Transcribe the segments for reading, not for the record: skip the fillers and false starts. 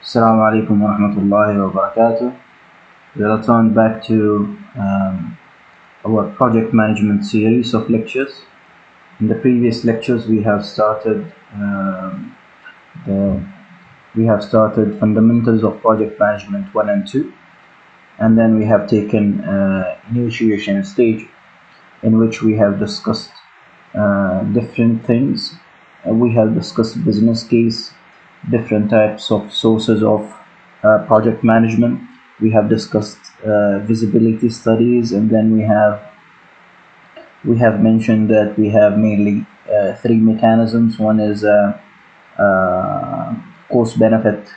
Assalamu alaikum wa rahmatullahi wa barakatuh. We return back to our project management series of lectures. In the previous lectures, we have started fundamentals of project management 1 and 2, and then we have taken initiation stage, in which we have discussed different things. We have discussed business case, different types of sources of project management. We have discussed visibility studies, and then we have mentioned that we have mainly three mechanisms. One is cost benefit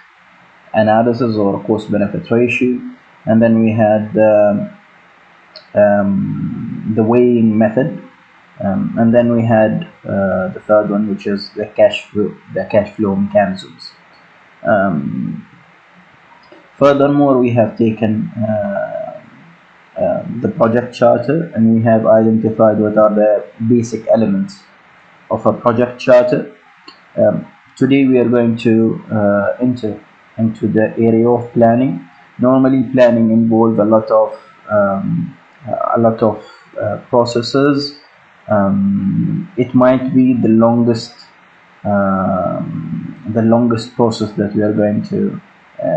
analysis or cost benefit ratio, and then we had the weighing method, and then we had the third one, which is the cash flow mechanisms. Furthermore, we have taken the project charter, and we have identified what are the basic elements of a project charter. Today we are going to enter into the area of planning. Normally, planning involves a lot of processes. It might be the longest process that we are going to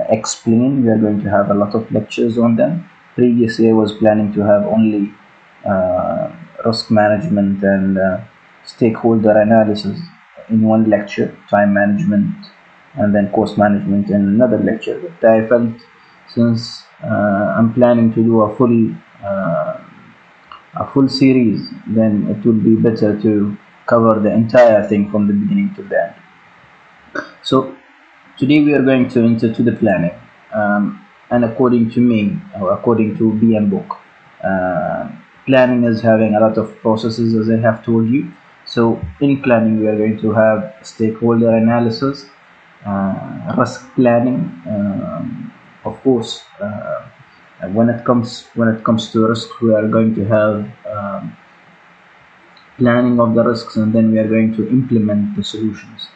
explain. We are going to have a lot of lectures on them. Previous year was planning to have only risk management and stakeholder analysis in one lecture, time management, and then cost management in another lecture. But I felt, since I'm planning to do a full series, then it would be better to cover the entire thing from the beginning to the end. So today we are going to enter to the planning, and according to me, or according to BM book, planning is having a lot of processes, as I have told you. So in planning, we are going to have stakeholder analysis, risk planning. Of course, when it comes to risk, we are going to have planning of the risks, and then we are going to implement the solutions.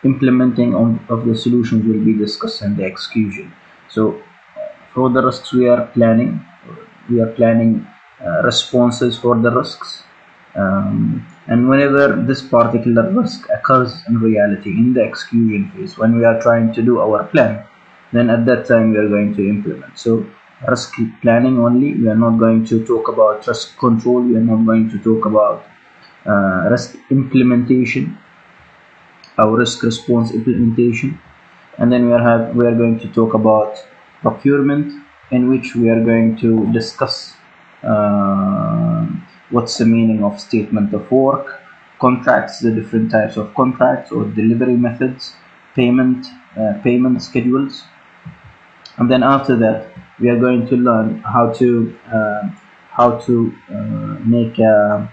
Implementing of the solutions will be discussed in the execution. So for the risks, we are planning responses for the risks, and whenever this particular risk occurs in reality in the execution phase, when we are trying to do our plan, then at that time we are going to implement. So risk planning only. We are not going to talk about risk control. We are not going to talk about risk implementation, our risk response implementation. And then we are going to talk about procurement, in which we are going to discuss what's the meaning of statement of work, contracts, the different types of contracts or delivery methods, payment schedules. And then after that, we are going to learn how to make a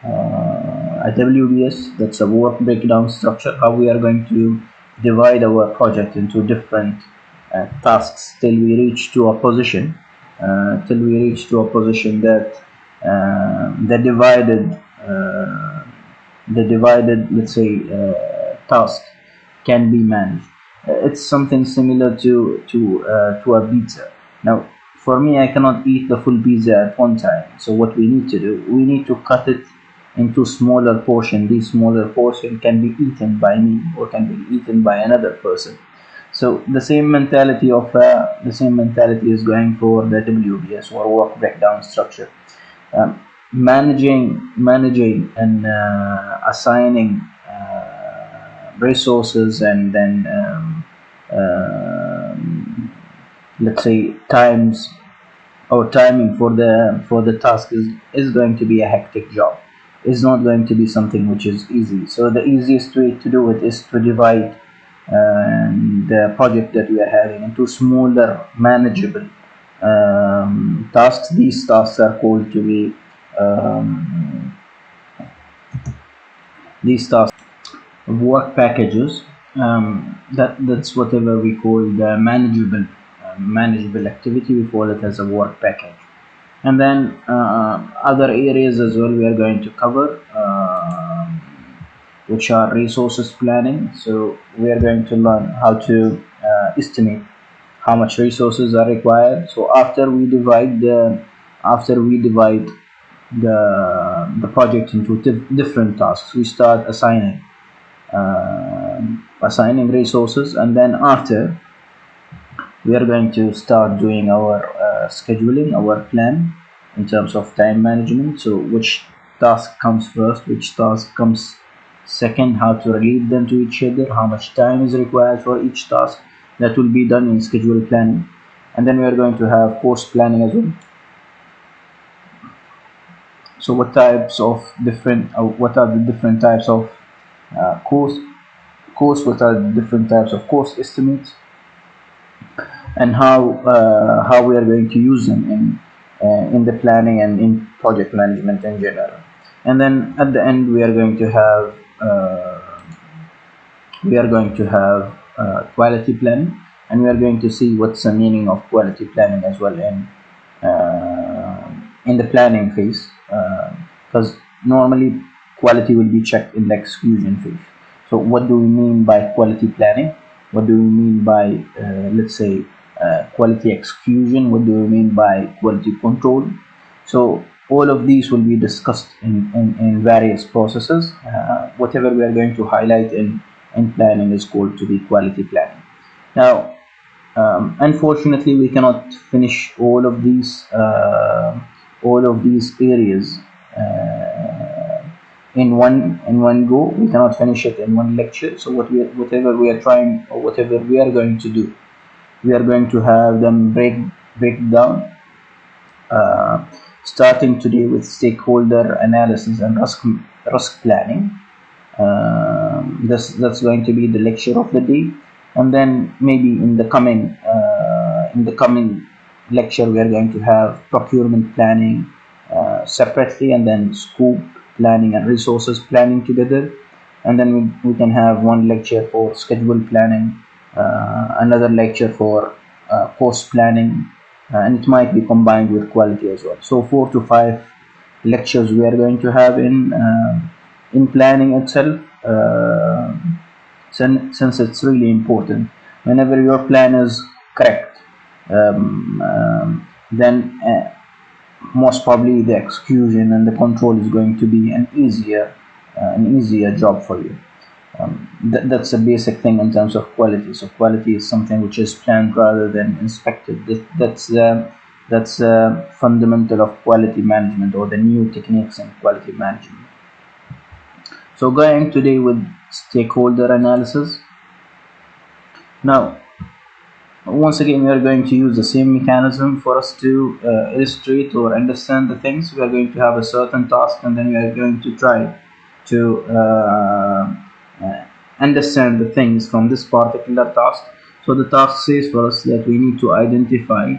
WBS, that's a work breakdown structure, how we are going to divide our project into different tasks till we reach to a position that the divided, let's say, task can be managed. It's something similar to a pizza. Now, for me, I cannot eat the full pizza at one time. So what we need to do, we need to cut it into smaller portion. These smaller portion can be eaten by me or can be eaten by another person. So the same mentality is going for the WBS or work breakdown structure. Managing and assigning resources, and then let's say times or timing for the task is going to be a hectic job. It's not going to be something which is easy. So the easiest way to do it is to divide the project that we are having into smaller, manageable tasks. These tasks are called to be these tasks work packages. That's whatever we call the manageable activity. We call it as a work package. And then other areas as well we are going to cover. which are resources planning. So we are going to learn how to estimate how much resources are required. So after we divide the project into different tasks, we start assigning resources, and then after we are going to start doing our scheduling, our plan in terms of time management. So which task comes first, which task comes second, how to relate them to each other, how much time is required for each task. That will be done in schedule planning. And then we are going to have course planning as well. So what are the different types of course, what are the different types of course estimates, and how we are going to use them in the planning and in project management in general. And then at the end we are going to have quality planning, and we are going to see what's the meaning of quality planning as well in the planning phase, because normally quality will be checked in the execution phase. So what do we mean by quality planning? What do we mean by let's say quality execution? What do we mean by quality control? So all of these will be discussed in various processes. Whatever we are going to highlight in planning is called to be quality planning. Now unfortunately we cannot finish all of these areas in one go. We cannot finish it in one lecture. So whatever we are trying, or whatever we are going to do, we are going to have them break down, starting today with stakeholder analysis and risk planning. That's going to be the lecture of the day. And then maybe in the coming lecture we are going to have procurement planning separately, and then scope planning and resources planning together. And then we can have one lecture for schedule planning, another lecture for cost planning, and it might be combined with quality as well. So 4 to 5 lectures we are going to have in planning itself, since it's really important. Whenever your plan is correct, then most probably the execution and the control is going to be an easier job for you. That's a basic thing in terms of quality. So quality is something which is planned rather than inspected. That's fundamental of quality management, or the new techniques in quality management. So going today with stakeholder analysis. Now once again we are going to use the same mechanism for us to illustrate or understand the things. We are going to have a certain task, and then we are going to try to understand the things from this particular task. So the task says for us that we need to identify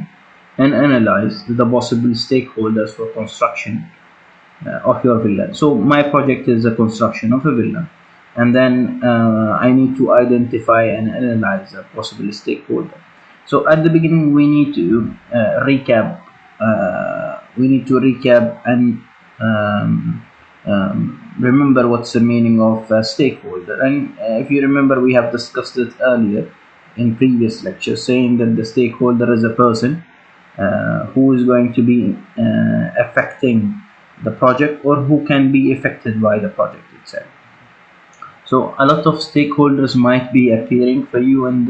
and analyze the possible stakeholders for construction of your villa. So my project is the construction of a villa, and then I need to identify and analyze the possible stakeholder. So at the beginning we need to recap. And remember what's the meaning of stakeholder. And if you remember, we have discussed it earlier in previous lectures, saying that the stakeholder is a person who is going to be affecting the project, or who can be affected by the project itself. So a lot of stakeholders might be appearing for you in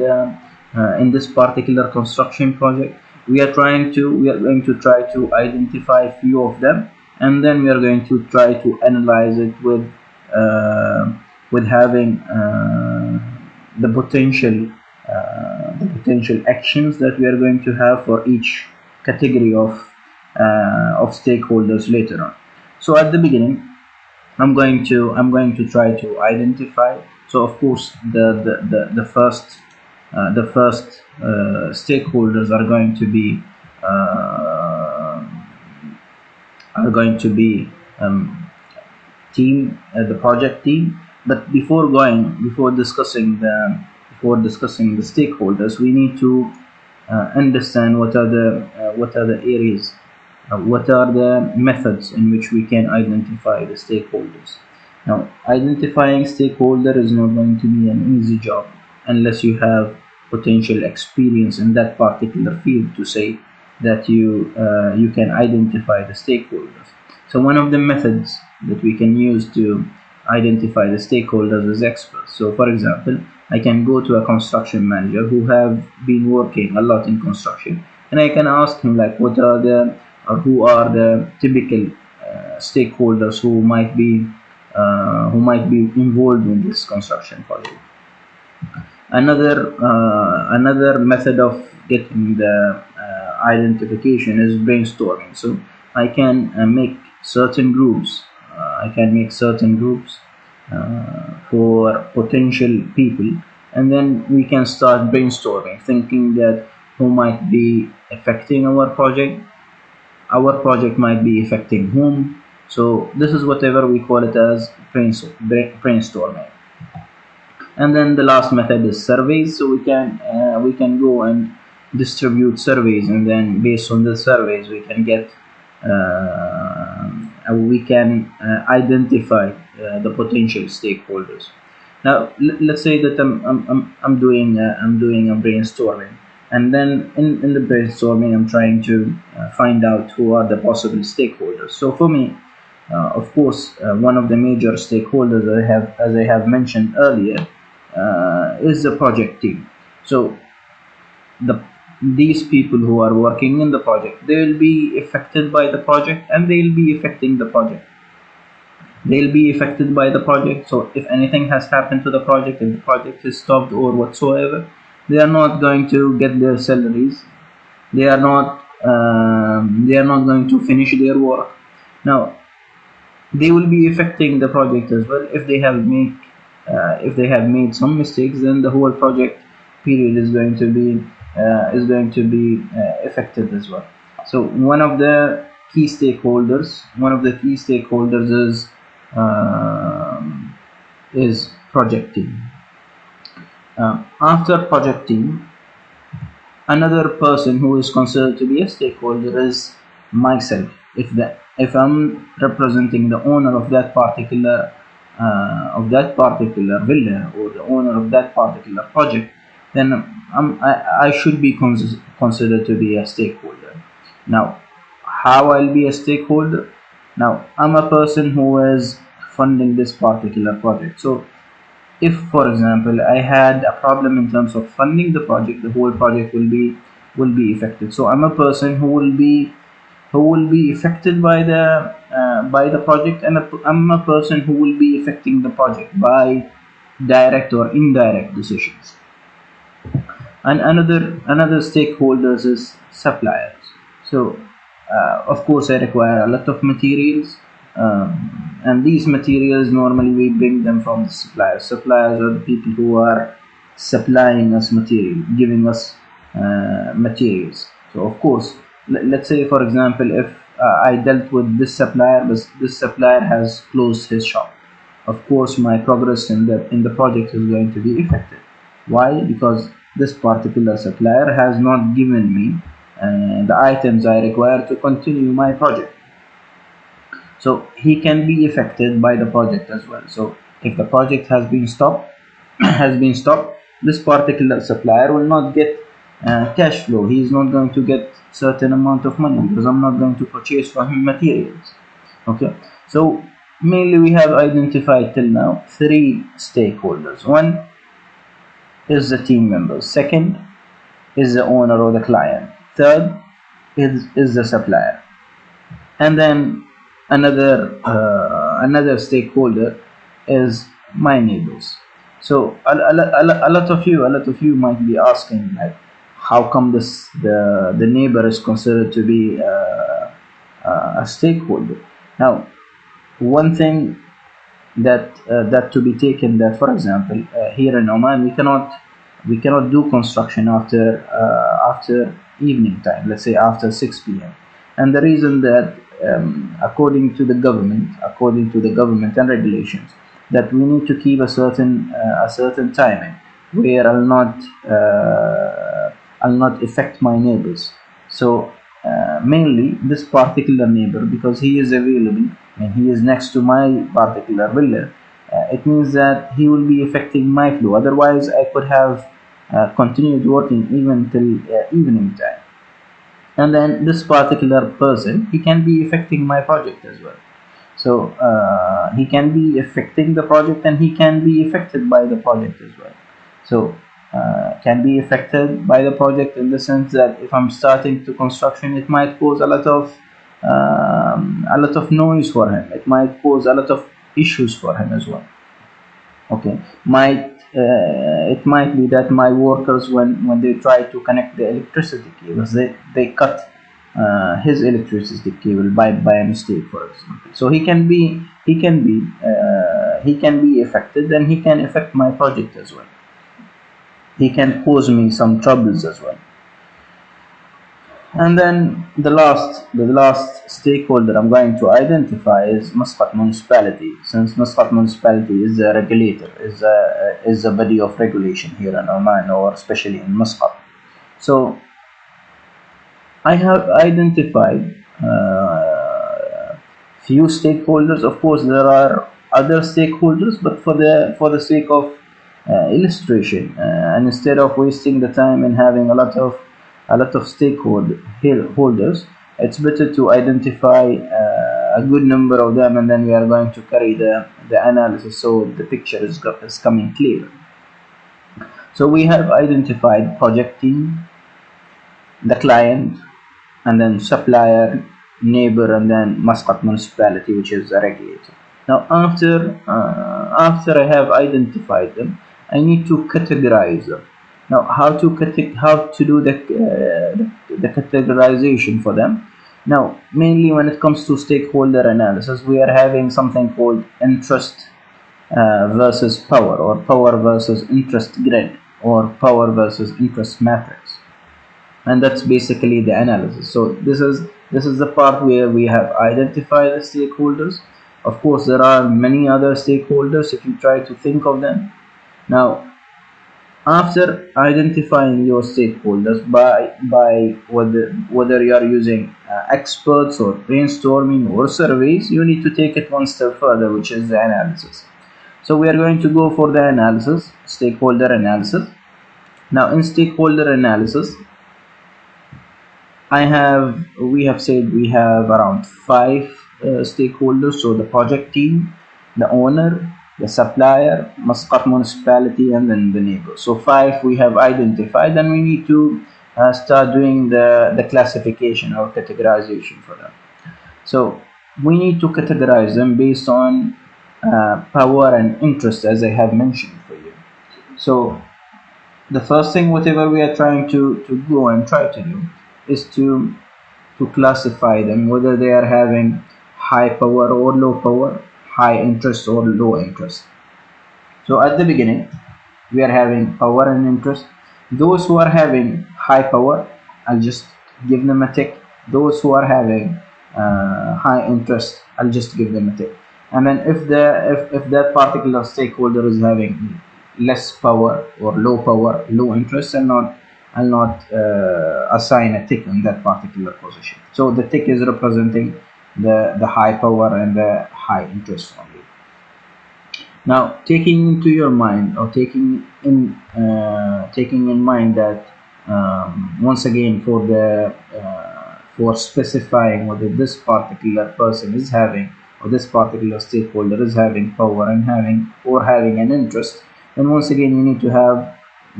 this particular construction project. We are going to try to identify a few of them, and then we are going to try to analyze it with having the potential actions that we are going to have for each category of stakeholders later on. So at the beginning, I'm going to try to identify. So of course the first stakeholders are going to be team, the project team. But before discussing the stakeholders, we need to understand what are the areas, what are the methods in which we can identify the stakeholders. Now, identifying stakeholder is not going to be an easy job unless you have potential experience in that particular field to say that you can identify the stakeholders. So one of the methods that we can use to identify the stakeholders is experts. So for example, I can go to a construction manager who have been working a lot in construction, and I can ask him like what are the or who are the typical stakeholders who might be involved in this construction project. Another method of getting the identification is brainstorming. So I can make certain groups. I can make certain groups for potential people, and then we can start brainstorming, thinking that who might be affecting our project might be affecting whom. So this is whatever we call it as brainstorming. And then the last method is surveys. So we can go and distribute surveys, and then based on the surveys we can identify the potential stakeholders. Now let's say that I'm doing a brainstorming, and then in the brainstorming I'm trying to find out who are the possible stakeholders. So for me, of course, one of the major stakeholders as I have mentioned earlier, is the project team. So the these people who are working in the project, they will be affected by the project, and they will be affecting the project. They'll be affected by the project. So if anything has happened to the project, if the project is stopped or whatsoever, they are not going to get their salaries. They are not going to finish their work. Now they will be affecting the project as well. If they have made some mistakes, then the whole project period is going to be affected as well. So one of the key stakeholders is project team. After project team, another person who is considered to be a stakeholder is myself. If I'm representing the owner of that particular villa, or the owner of that particular project, then I should be considered to be a stakeholder. Now, how I'll be a stakeholder? Now, I'm a person who is funding this particular project. So if for example I had a problem in terms of funding the project, the whole project will be affected. So I'm a person who will be affected by the project, and I'm a person who will be affecting the project by direct or indirect decisions. And another stakeholders is suppliers. So of course I require a lot of materials, and these materials normally we bring them from the suppliers. Suppliers are the people who are supplying us material, giving us materials. So of course, let's say for example, if I dealt with this supplier, but this supplier has closed his shop, of course my progress in the project is going to be affected. Why? Because this particular supplier has not given me the items I require to continue my project. So he can be affected by the project as well. So if the project has been stopped, this particular supplier will not get cash flow. He is not going to get certain amount of money because I'm not going to purchase from him materials. Okay, so mainly we have identified till now 3 stakeholders. One is the team members. Second is the owner or the client. Third is the supplier. And then another stakeholder is my neighbors. So a lot of you might be asking, like, how come the neighbor is considered to be a stakeholder? Now, one thing that to be taken, that for example here in Oman we cannot do construction after evening time, let's say after 6 p.m. And the reason that according to the government and regulations, that we need to keep a certain timing where I'll not affect my neighbors. So mainly this particular neighbor, because he is available and he is next to my particular builder, it means that he will be affecting my flow. Otherwise, I could have continued working even till evening time. And then this particular person, he can be affecting my project as well. So he can be affecting the project, and he can be affected by the project as well. So can be affected by the project in the sense that if I'm starting to construction, it might cause a lot of noise for him. It might cause a lot of issues for him as well. Okay, it might be that my workers, when they try to connect the electricity cables, they cut his electricity cable by a mistake, for example. So he can be affected, and he can affect my project as well. He can cause me some troubles as well. And then the last stakeholder I'm going to identify is Muscat municipality, since Muscat municipality is a regulator, is a body of regulation here in Oman, or especially in Muscat. So I have identified few stakeholders. Of course, there are other stakeholders, but for the sake of illustration, and instead of wasting the time and having a lot of stakeholders, it's better to identify a good number of them, and then we are going to carry the analysis so the picture is coming clear. So we have identified project team, the client, and then supplier, neighbor, and then Muscat municipality, which is a regulator. Now, after I have identified them, I need to categorize them. Now, how to do the categorization for them? Now, mainly when it comes to stakeholder analysis, we are having something called interest versus power, or power versus interest grid, or power versus interest matrix, and that's basically the analysis. So this is the part where we have identified the stakeholders. Of course, there are many other stakeholders if you try to think of them. Now, after identifying your stakeholders by whether you are using experts or brainstorming or surveys, you need to take it one step further, which is the analysis. So we are going to go for the analysis, stakeholder analysis. Now, in stakeholder analysis, we have said we have around 5 stakeholders. So the project team, the owner, the supplier, Muscat municipality, and then the neighbor. So 5 we have identified, and we need to start doing the classification or categorization for them. So we need to categorize them based on power and interest, as I have mentioned for you. So the first thing, whatever we are trying to go and try to do, is to classify them, whether they are having high power or low power, high interest or low interest. So at the beginning, we are having power and interest. Those who are having high power, I'll just give them a tick. Those who are having high interest, I'll just give them a tick. And then if that particular stakeholder is having less power or low power, low interest, I'll not assign a tick in that particular position. So the tick is representing the high power and the high interest only. Now, taking into your mind, or taking in mind that once again, for specifying whether this particular person is having, or this particular stakeholder is having power and having an interest, then once again you need to have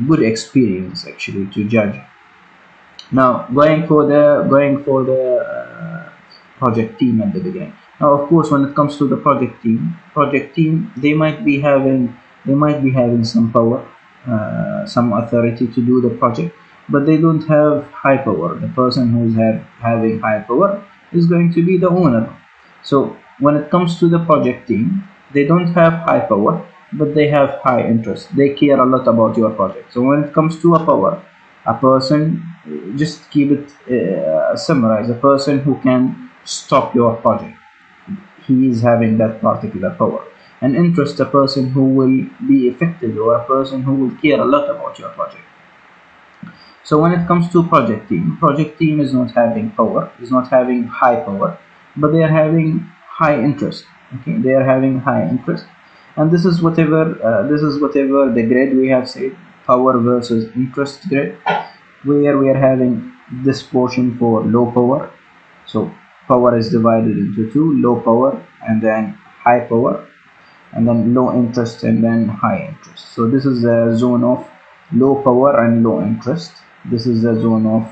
good experience actually to judge. Now, going for the project team at the beginning. Now, of course, when it comes to the project team, they might be having some power, some authority to do the project, but they don't have high power. The person who is having high power is going to be the owner. So when it comes to the project team, they don't have high power, but they have high interest. They care a lot about your project. So when it comes to a person, just keep it summarize, a person who can stop your project. He is having that particular power. And interest, a person who will be affected, or a person who will care a lot about your project. So when it comes to project team is not having power, is not having high power, but they are having high interest. Okay, they are having high interest, and this is whatever the grade we have said, power versus interest grade, where we are having this portion for low power. So power is divided into two: low power and then high power, and then low interest and then high interest. So this is a zone of low power and low interest. This is a zone of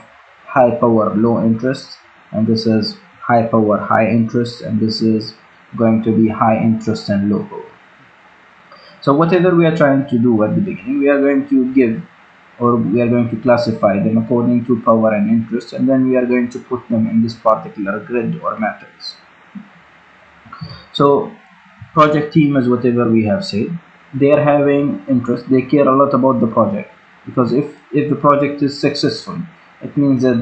high power, low interest, and this is high power, high interest, and this is going to be high interest and low power. So whatever we are trying to do at the beginning, we are going to give, or we are going to classify them according to power and interest, and then we are going to put them in this particular grid or matrix. So project team is whatever we have said. They are having interest. They care a lot about the project, because if the project is successful, it means that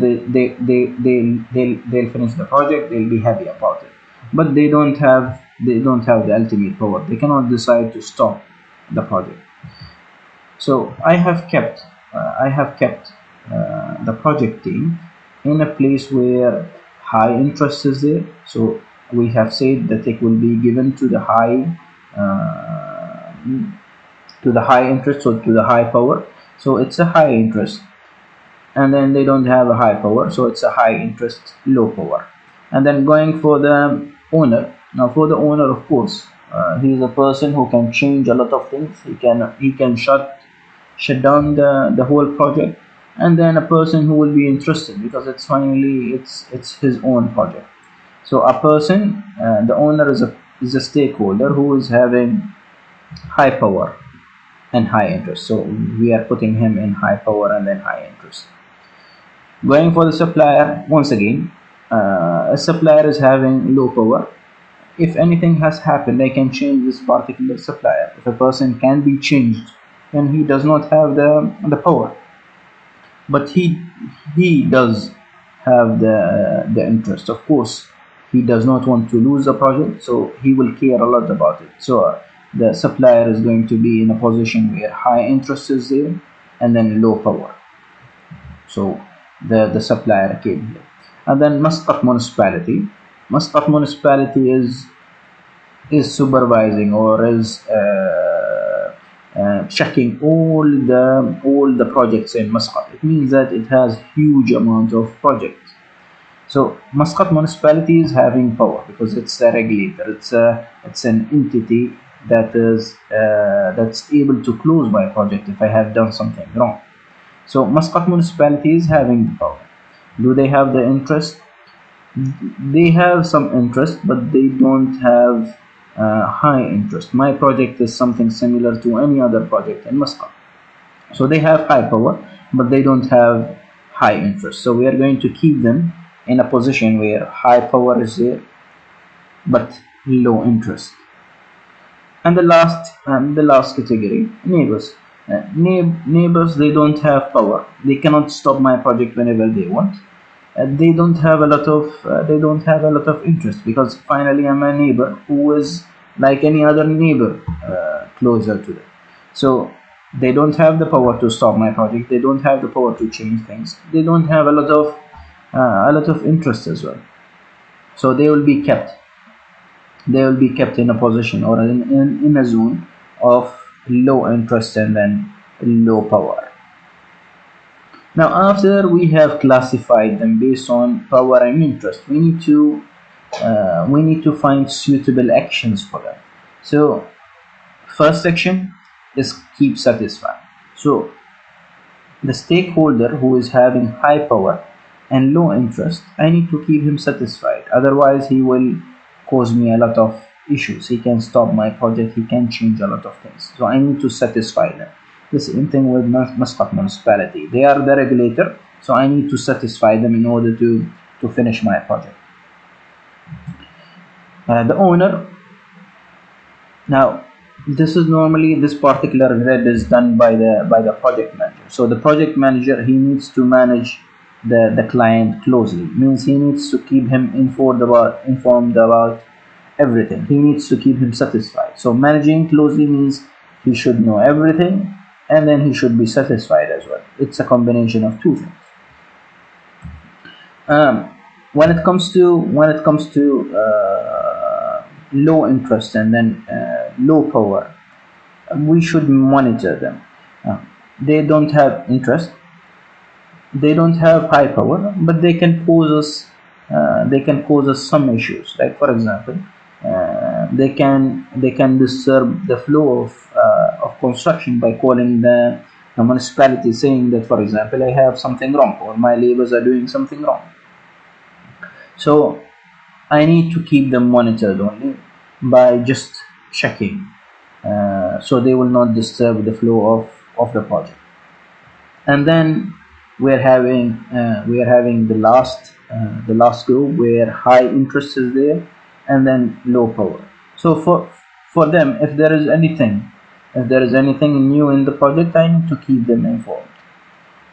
they'll finish the project. They'll be happy about it. But they don't have the ultimate power. They cannot decide to stop the project. So I have kept the project team in a place where high interest is there. So we have said that it will be given to the high interest, so to the high power. So it's a high interest, and then they don't have a high power, so it's a high interest, low power. And then going for the owner. Now for the owner, of course, he is a person who can change a lot of things. He can shut down the whole project, and then a person who will be interested, because it's his own project. So a person, the owner is a stakeholder who is having high power and high interest. So we are putting him in high power and then high interest. Going for the supplier, once again, a supplier is having low power. If anything has happened, I can change this particular supplier. If a person can be changed, then he does not have the power, but he does have the interest. Of course, he does not want to lose the project, so he will care a lot about it. So the supplier is going to be in a position where high interest is there and then low power. So the supplier came here. And then Muscat municipality. Muscat municipality is supervising, or is checking all the projects in Muscat. It means that it has huge amount of projects. So Muscat municipality is having power because it's a regulator. It's an entity that is that's able to close my project if I have done something wrong. So Muscat municipality is having the power. Do they have the interest? They have some interest, but they don't have high interest. My project is something similar to any other project in Muscat. So they have high power, but they don't have high interest. So we are going to keep them in a position where high power is there, but low interest. And the last category, neighbors. Neighbors, they don't have power. They cannot stop my project whenever they want. They don't have a lot of interest, because finally I'm a neighbor who is like any other neighbor closer to them. So they don't have the power to stop my project. They don't have the power to change things. They don't have a lot of interest as well. So they will be kept in a position, or in a zone of low interest and then low power. Now after we have classified them based on power and interest, we need to find suitable actions for them. So first section is keep satisfied. So the stakeholder who is having high power and low interest, I need to keep him satisfied. Otherwise he will cause me a lot of issues. He can stop my project. He can change a lot of things. So I need to satisfy them. The same thing with Muscat municipality. They are the regulator, so I need to satisfy them in order to finish my project. The owner. Now, this particular grid is done by the project manager. So the project manager, he needs to manage the client closely. Means he needs to keep him informed about everything. He needs to keep him satisfied. So managing closely means he should know everything, and then he should be satisfied as well. It's a combination of two things. When it comes to low interest and then low power, we should monitor them. They don't have interest, they don't have high power, but they can cause us some issues. Like for example, they can disturb the flow of construction by calling the municipality, saying that, for example, I have something wrong or my laborers are doing something wrong. So I need to keep them monitored only by just checking, so they will not disturb the flow of the project. And then we are having the last group where high interest is there, and then low power. So for them, if there is anything new in the project, I need to keep them informed.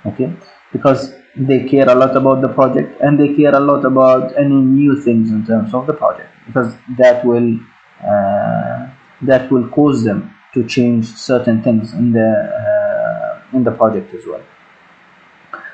Okay, because they care a lot about the project, and they care a lot about any new things in terms of the project, because that will cause them to change certain things in the project as well.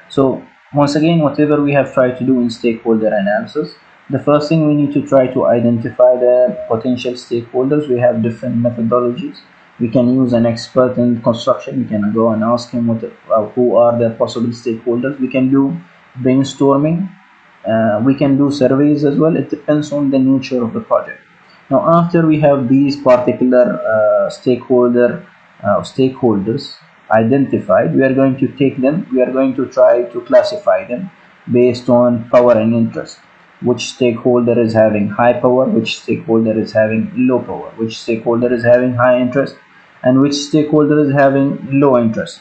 So once again, whatever we have tried to do in stakeholder analysis, the first thing we need to try to identify the potential stakeholders. We have different methodologies. We can use an expert in construction. We can go and ask him who are the possible stakeholders. We can do brainstorming. We can do surveys as well. It depends on the nature of the project. Now, after we have these particular stakeholders identified, we are going to take them, we are going to try to classify them based on power and interest. Which stakeholder is having high power, which stakeholder is having low power, which stakeholder is having high interest, and which stakeholder is having low interest.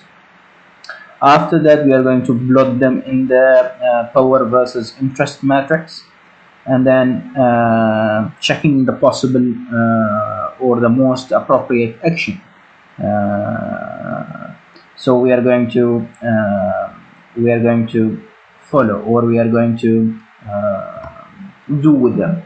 After that, we are going to plot them in the power versus interest matrix, and then checking the possible or the most appropriate action. So we are going to follow, or we are going to do with them.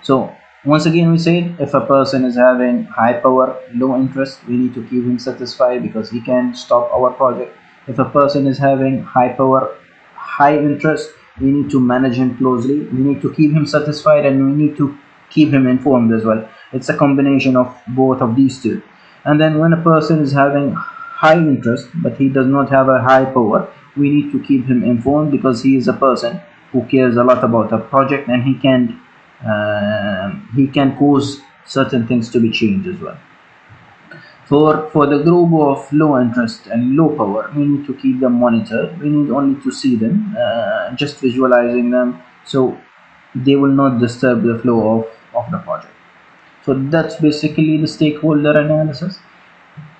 So once again, we said if a person is having high power, low interest, we need to keep him satisfied because he can stop our project. If a person is having high power, high interest, we need to manage him closely. We need to keep him satisfied, and we need to keep him informed as well. It's a combination of both of these two. And then when a person is having high interest but he does not have a high power, we need to keep him informed because he is a person who cares a lot about a project, and he can cause certain things to be changed as well. For the group of low interest and low power, we need to keep them monitored. We need only to see them, just visualizing them, so they will not disturb the flow of the project. So that's basically the stakeholder analysis.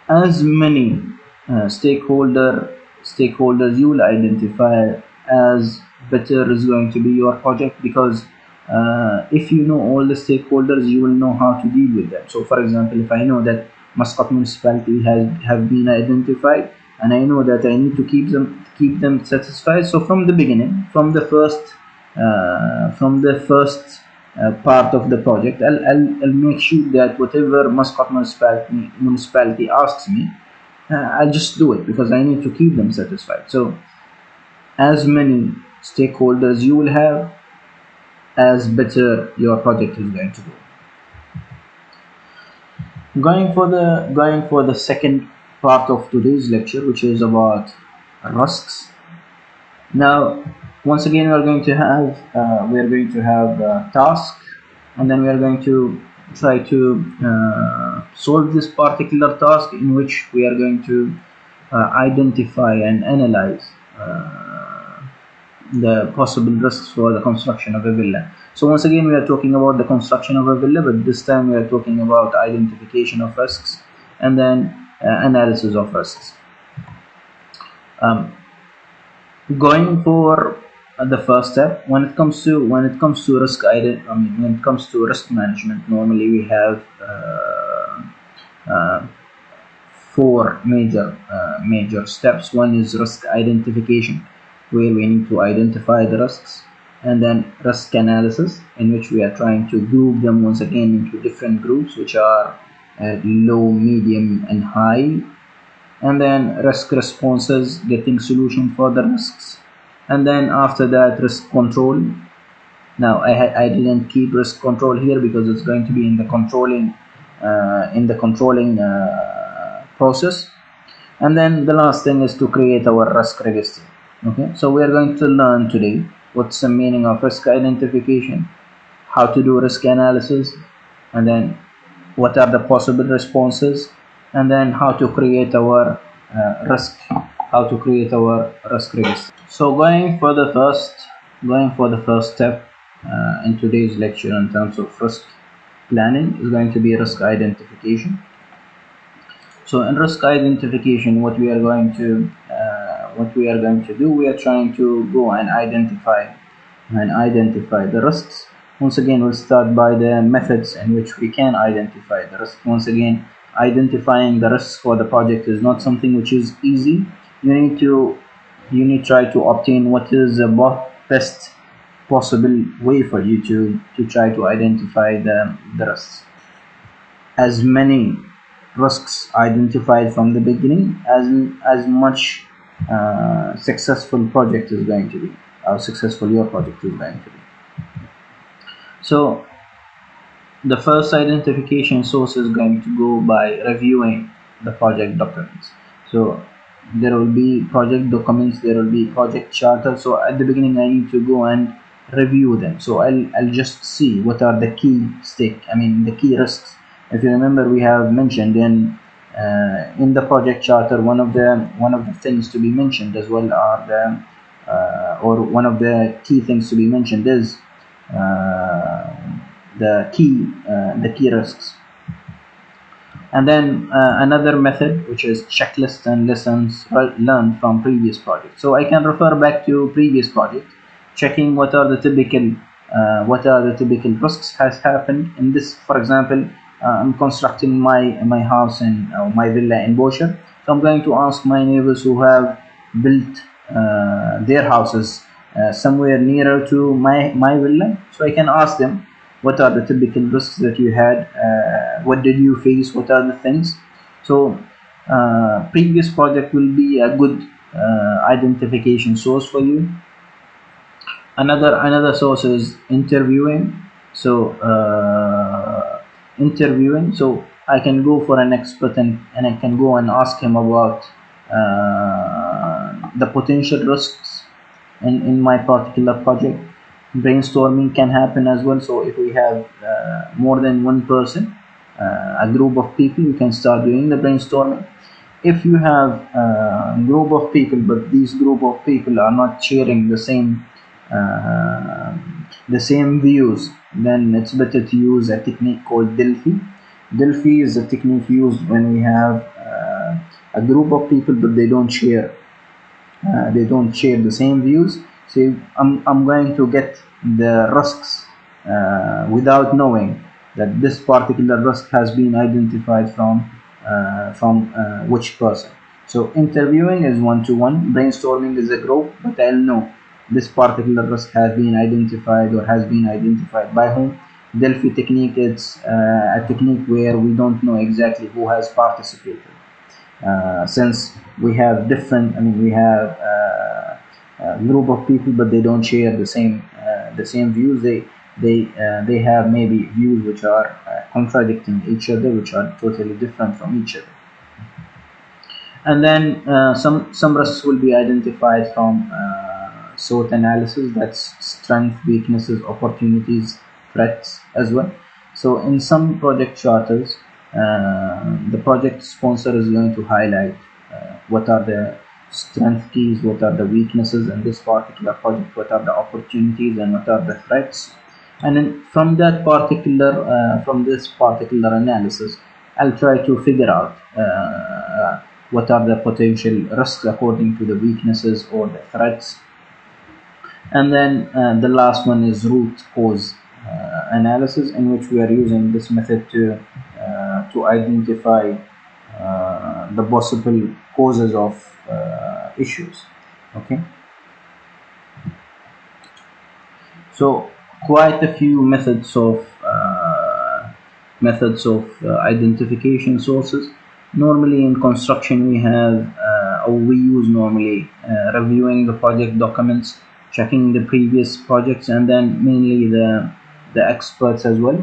As many stakeholders you will identify, as better is going to be your project, because if you know all the stakeholders, you will know how to deal with them. So for example, if I know that Muscat municipality have been identified, and I know that I need to keep them satisfied, so from the beginning, from the first part of the project, I'll make sure that whatever Muscat municipality asks me, I'll just do it, because I need to keep them satisfied. So as many stakeholders you will have, as better your project is going to go. Going for the second part of today's lecture, which is about risks. Now, once again, we are going to have a task, and then we are going to try to solve this particular task, in which we are going to identify and analyze the possible risks for the construction of a villa. So once again, we are talking about the construction of a villa, but this time we are talking about identification of risks and then analysis of risks. Going for the first step, when it comes to risk management, normally we have four major steps. One is risk identification, where we need to identify the risks, and then risk analysis, in which we are trying to group them once again into different groups, which are low, medium, and high. And then risk responses, getting solution for the risks, and then after that risk control, Now I didn't keep risk control here because it's going to be in the controlling process. And then the last thing is to create our risk register. Okay, so we are going to learn today what's the meaning of risk identification, how to do risk analysis, and then what are the possible responses, and then how to create our risk register. So going for the first step in today's lecture in terms of risk planning is going to be risk identification. So in risk identification, what we are going to do, we are trying to go and identify the risks. Once again, we'll start by the methods in which we can identify the risk. Once again, identifying the risks for the project is not something which is easy. You need to try to obtain what is the best possible way for you to try to identify the risks. As many risks identified from the beginning, as much successful project is going to be, how successful your project is going to be. So the first identification source is going to go by reviewing the project documents. So there will be project documents, there will be project charter. So at the beginning I need to go and review them. So I'll just see what are the key risks. If you remember, we have mentioned in the project charter, one of the things to be mentioned as well are or one of the key things to be mentioned is the key risks. And then another method, which is checklist and lessons learned from previous projects. So I can refer back to previous project, checking what are the typical risks has happened in this. For example, I'm constructing my house in my villa in Bosher. So I'm going to ask my neighbors who have built their houses somewhere nearer to my villa. So I can ask them, what are the typical risks that you had? What did you face? What are the things? So previous project will be a good identification source for you. Another source is interviewing. So so I can go for an expert and I can go and ask him about the potential risks in my particular project. Brainstorming can happen as well. So if we have more than one person, a group of people, you can start doing the brainstorming. If you have a group of people, but these group of people are not sharing the same views, then it's better to use a technique called Delphi. Delphi is a technique used when we have a group of people, but they don't share the same views. So I'm going to get the risks without knowing that this particular risk has been identified from which person. So interviewing is one-to-one, brainstorming is a group, but I'll know this particular risk has been identified or has been identified by whom. Delphi technique, it's a technique where we don't know exactly who has participated. Since we have we have a group of people, but they don't share the same views. They have maybe views which are contradicting each other, which are totally different from each other. And then some risks will be identified from SWOT analysis. That's strength, weaknesses, opportunities, threats as well. So in some project charters, the project sponsor is going to highlight what are the strength keys, what are the weaknesses in this particular project, what are the opportunities, and what are the threats. And then from that from this particular analysis, I'll try to figure out what are the potential risks according to the weaknesses or the threats. And then the last one is root cause analysis, in which we are using this method to identify the possible causes of issues. Okay, so quite a few methods of identification sources. Normally in construction we have or we use normally reviewing the project documents, checking the previous projects, and then mainly the experts as well.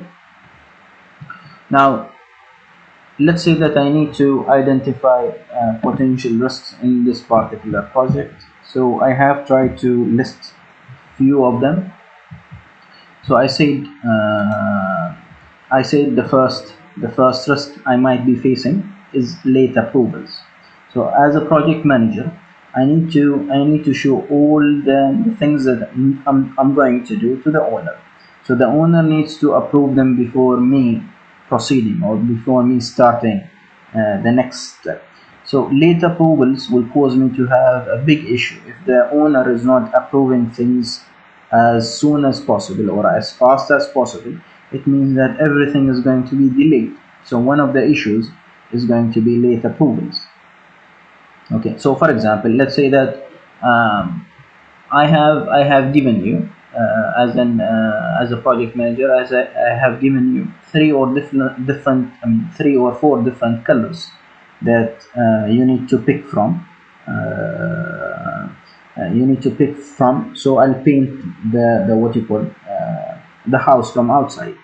Now let's say that I need to identify potential risks in this particular project. So I have tried to list few of them. So I said the first risk I might be facing is late approvals. So as a project manager, I need to show all the things that I'm going to do to the owner. So the owner needs to approve them before me proceeding or before me starting the next step. So late approvals will cause me to have a big issue if the owner is not approving things as soon as possible or as fast as possible. It means that everything is going to be delayed. So one of the issues is going to be late approvals. Okay, so for example, let's say that I have given you as a project manager, I have given you three or four different colors that you need to pick from. So I'll paint the what you call the house from outside.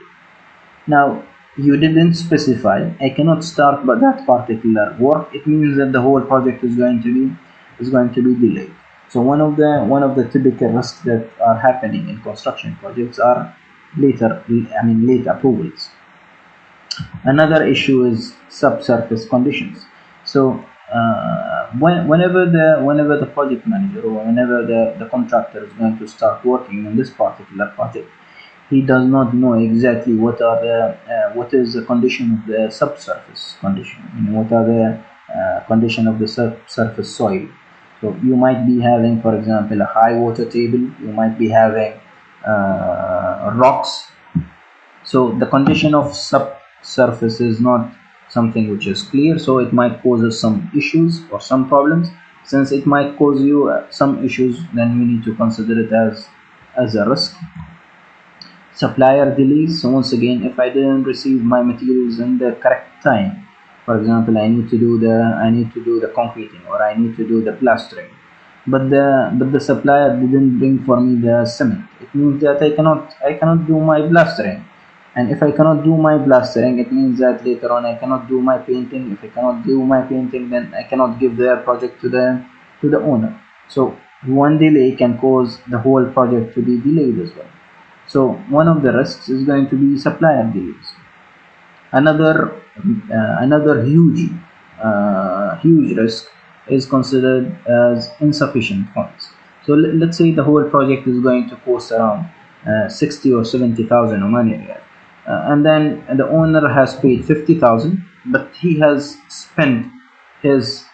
Now you didn't specify. I cannot start but that particular work. It means that the whole project is going to be delayed. So one of the typical risks that are happening in construction projects are late approvals. Another issue is subsurface conditions. So whenever the project manager or whenever the contractor is going to start working on this particular project, he does not know exactly what is the condition of the subsurface condition. What are the condition of the subsurface soil. So you might be having, for example, a high water table. You might be having rocks. So the condition of subsurface is not something which is clear, so it might cause us some issues or some problems. Since it might cause you some issues, then you need to consider it as a risk. Supplier delays. So once again, if I didn't receive my materials in the correct time, for example, I need to do the concreting or I need to do the plastering, but the supplier didn't bring for me the cement. It means that I cannot do my plastering, and if I cannot do my plastering, it means that later on I cannot do my painting. If I cannot do my painting, then I cannot give their project to the owner. So one delay can cause the whole project to be delayed as well. So one of the risks is going to be supplier delays. Another huge risk is considered as insufficient funds. So let's say the whole project is going to cost around 60 or 70,000 Omani riyal, and then the owner has paid 50,000, but he has spent his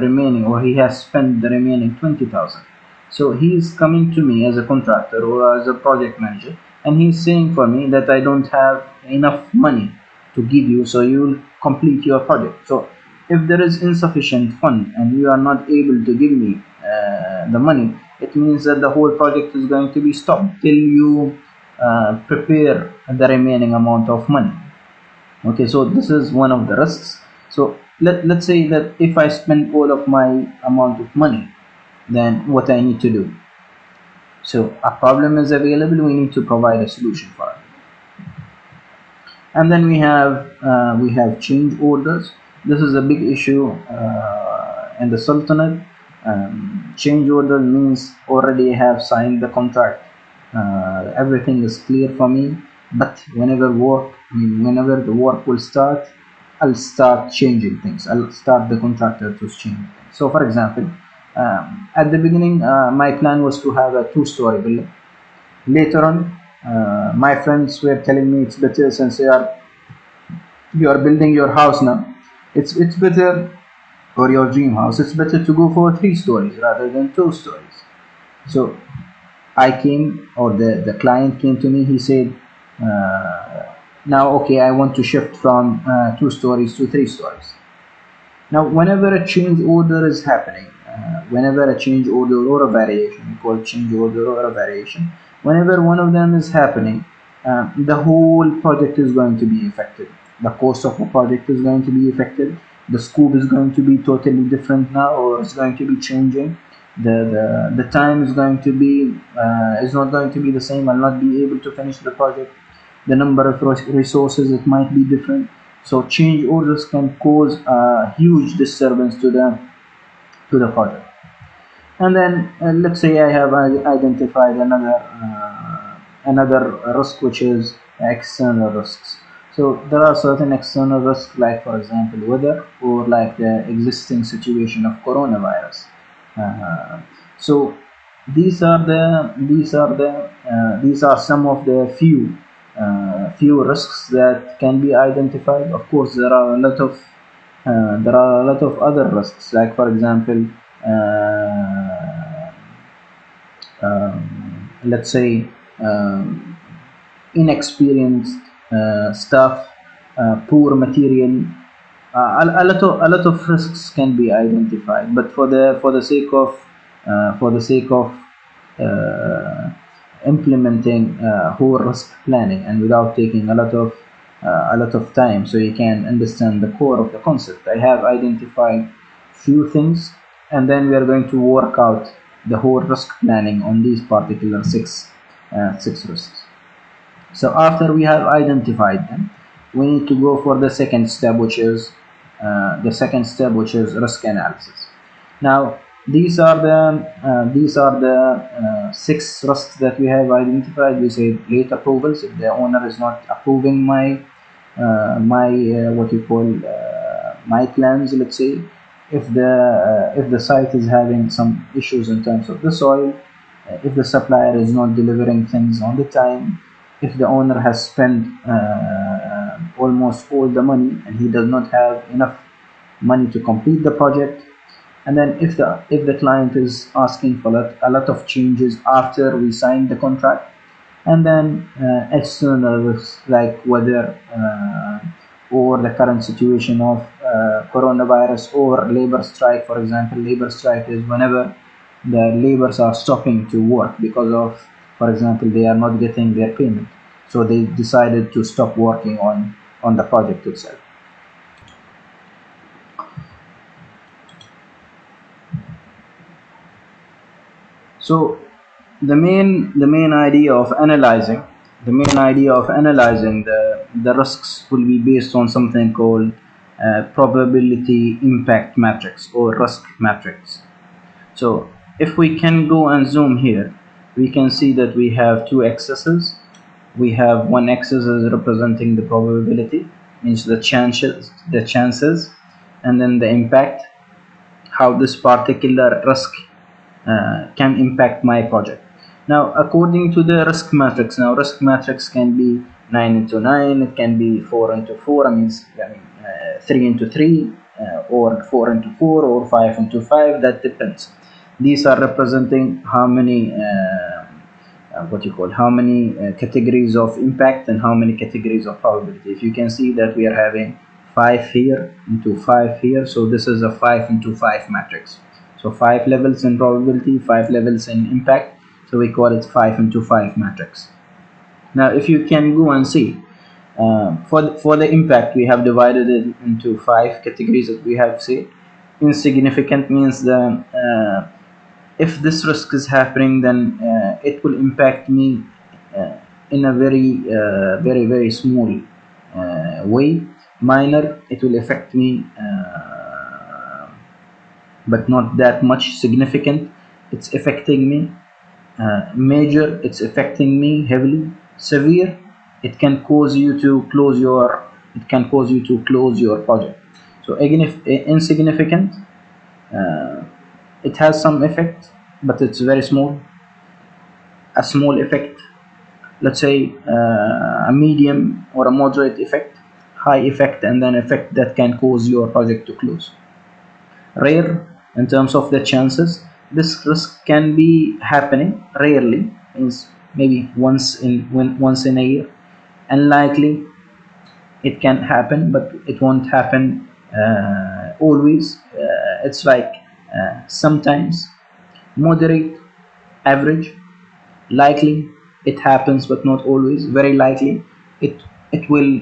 remaining, or he has spent the remaining 20,000. So he is coming to me as a contractor or as a project manager, and he's saying for me that I don't have enough money to give you, so you will complete your project. So if there is insufficient fund and you are not able to give me the money, it means that the whole project is going to be stopped till you prepare the remaining amount of money. Okay, so this is one of the risks. So let's say that if I spend all of my amount of money, then what I need to do. So a problem is available, we need to provide a solution for it. And then we have change orders. This is a big issue in the Sultanate. Change order means already have signed the contract. Everything is clear for me, but whenever the work will start, I'll start changing things. I'll start the contractor to change things. So for example, at the beginning, my plan was to have a 2-story building. Later on, my friends were telling me it's better, since you are building your house now, it's better, or your dream house, it's better to go for 3 stories rather than 2 stories. So the client came to me. He said, now okay, I want to shift from 2 stories to 3 stories. Now whenever a change order is happening, whenever a change order or a variation, we call change order or a variation, whenever one of them is happening, the whole project is going to be affected. The cost of the project is going to be affected. The scope is going to be totally different now, or it's going to be changing. The time is going to be is not going to be the same. I'll not be able to finish the project. The number of resources, it might be different. So change orders can cause a huge disturbance to the project. And then let's say I have identified another risk, which is external risks. So there are certain external risks, like for example weather, or like the existing situation of coronavirus. So these are some of the few risks that can be identified. Of course, there are a lot of other risks, like for example, uh, let's say, inexperienced staff, poor material. A lot of risks can be identified, but for the sake of uh, implementing whole risk planning, and without taking a lot of time, so you can understand the core of the concept, I have identified few things, and then we are going to work out the whole risk planning on these particular six risks. So after we have identified them, we need to go for the second step, which is risk analysis. Now these are the six risks that we have identified. We say late approvals, if the owner is not approving what you call my plans, let's say. If the site is having some issues in terms of the soil, if the supplier is not delivering things on the time, if the owner has spent almost all the money and he does not have enough money to complete the project, and then if the client is asking for a lot of changes after we sign the contract, and then external risks like weather, or the current situation of coronavirus, or labor strike. For example, labor strike is whenever the laborers are stopping to work because of, for example, they are not getting their payment, so they decided to stop working on the project itself. So the main idea of analyzing the risks will be based on something called probability impact matrix, or risk matrix. So if we can go and zoom here, we can see that we have two axes. We have one axis is representing the probability, means the chances, and then the impact, how this particular risk can impact my project. Now, according to the risk matrix, risk matrix can be 9 into 9, it can be 4 into 4, 3 into 3, or 4 into 4, or 5 into 5, that depends. These are representing how many categories of impact and how many categories of probability. If you can see that we are having 5 here into 5 here, so this is a 5 into 5 matrix. So 5 levels in probability, 5 levels in impact, so we call it 5 into 5 matrix. Now if you can go and see, for the impact, we have divided it into 5 categories that we have said. Insignificant means if this risk is happening, then it will impact me in a very small way. Minor, it will affect me, but not that much. Significant, it's affecting me. Major, it's affecting me heavily. Severe, it can cause you to close your project. So again, if insignificant, it has some effect, but it's very small. A small effect, let's say a medium or a moderate effect. High effect, and then effect that can cause your project to close. Rare, in terms of the chances, this risk can be happening rarely, means maybe once in a year. Unlikely, it can happen, but it won't happen always. It's like sometimes. Moderate, average. Likely, it happens, but not always. Very likely, it will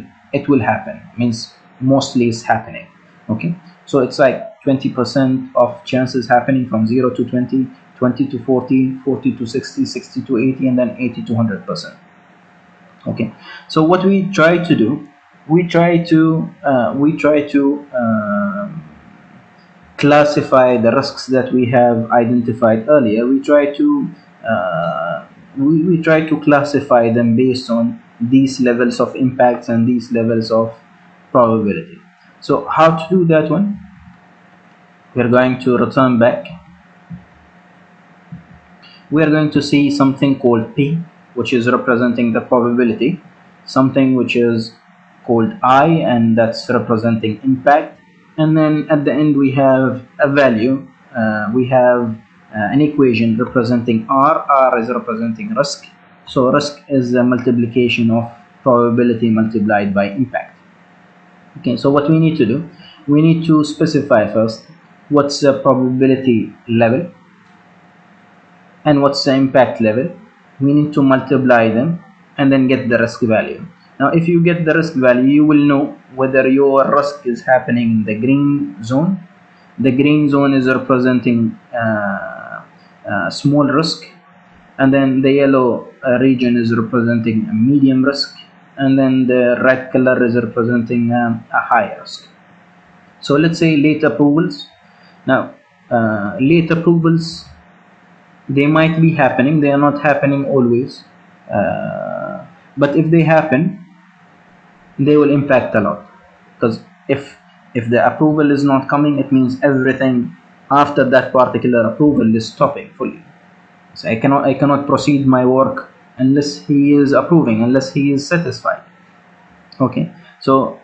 happen, means mostly it's happening. Okay, So it's like 20% of chances happening from 0 to 20, 20 to 40, 40 to 60, 60 to 80, and then 80 to 100%. Okay, so what we try to do, we try to classify the risks that we have identified earlier. We try to classify them based on these levels of impacts and these levels of probability. So how to do that one? We're going to return back. We are going to see something called P, which is representing the probability, something which is called I, and that's representing impact, and then at the end we have a value. We have an equation representing R is representing risk. So risk is a multiplication of probability multiplied by impact. Okay, so what we need to do, we need to specify first what's the probability level and what's the impact level. We need to multiply them and then get the risk value. Now if you get the risk value, you will know whether your risk is happening in the green zone. The green zone is representing small risk, and then the yellow region is representing a medium risk, and then the red color is representing a high risk. So let's say late approvals. Now late approvals, they might be happening, they are not happening always, but if they happen, they will impact a lot, because if the approval is not coming, it means everything after that particular approval is stopping fully. So I cannot proceed my work unless he is approving, unless he is satisfied. Okay, so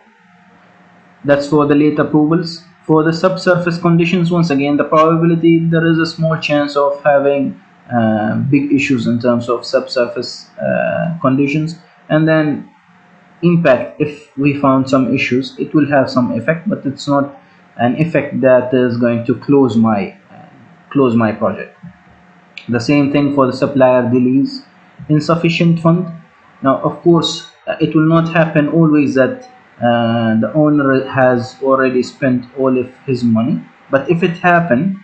that's for the late approvals. For the subsurface conditions, once again, the probability, there is a small chance of having big issues in terms of subsurface conditions. And then impact, if we found some issues, it will have some effect, but it's not an effect that is going to close my project. The same thing for the supplier delays, insufficient fund. Now of course it will not happen always that the owner has already spent all of his money, but if it happens,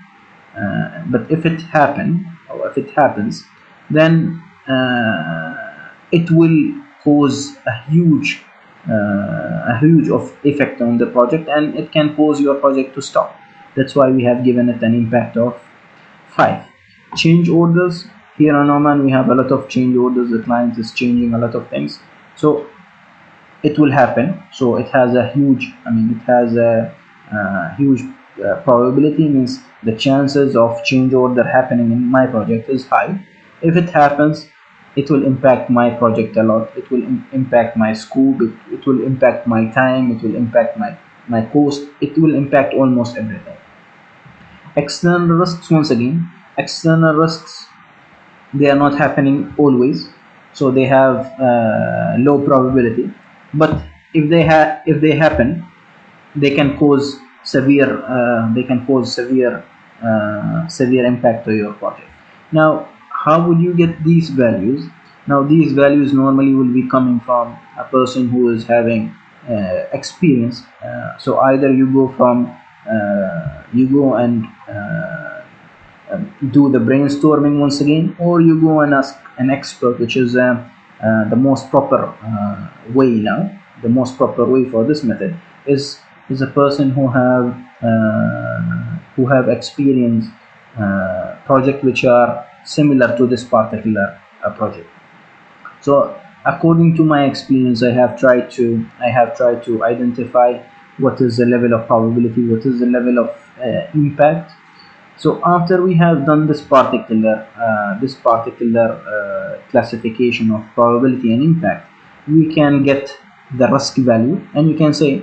then it will cause a huge of effect on the project, and it can cause your project to stop. That's why we have given it an impact of 5. Change orders. Here in Oman we have a lot of change orders. The client is changing a lot of things, so it will happen. So it has a huge, huge probability, means the chances of change order happening in my project is high. If it happens, it will impact my project a lot. It will impact my scope, it will impact my time, it will impact my cost, it will impact almost everything. External risks, once again, external risks, they are not happening always, so they have low probability, but if they happen, they can cause severe severe impact to your project. Now how would you get these values? Now these values normally will be coming from a person who is having experience. So either you go and do the brainstorming once again, or you go and ask an expert, which is the most proper way now. The most proper way for this method is a person who have experience project which are similar to this particular project. So according to my experience, I have tried to identify what is the level of probability, what is the level of impact. So after we have done this particular classification of probability and impact, we can get the risk value, and you can say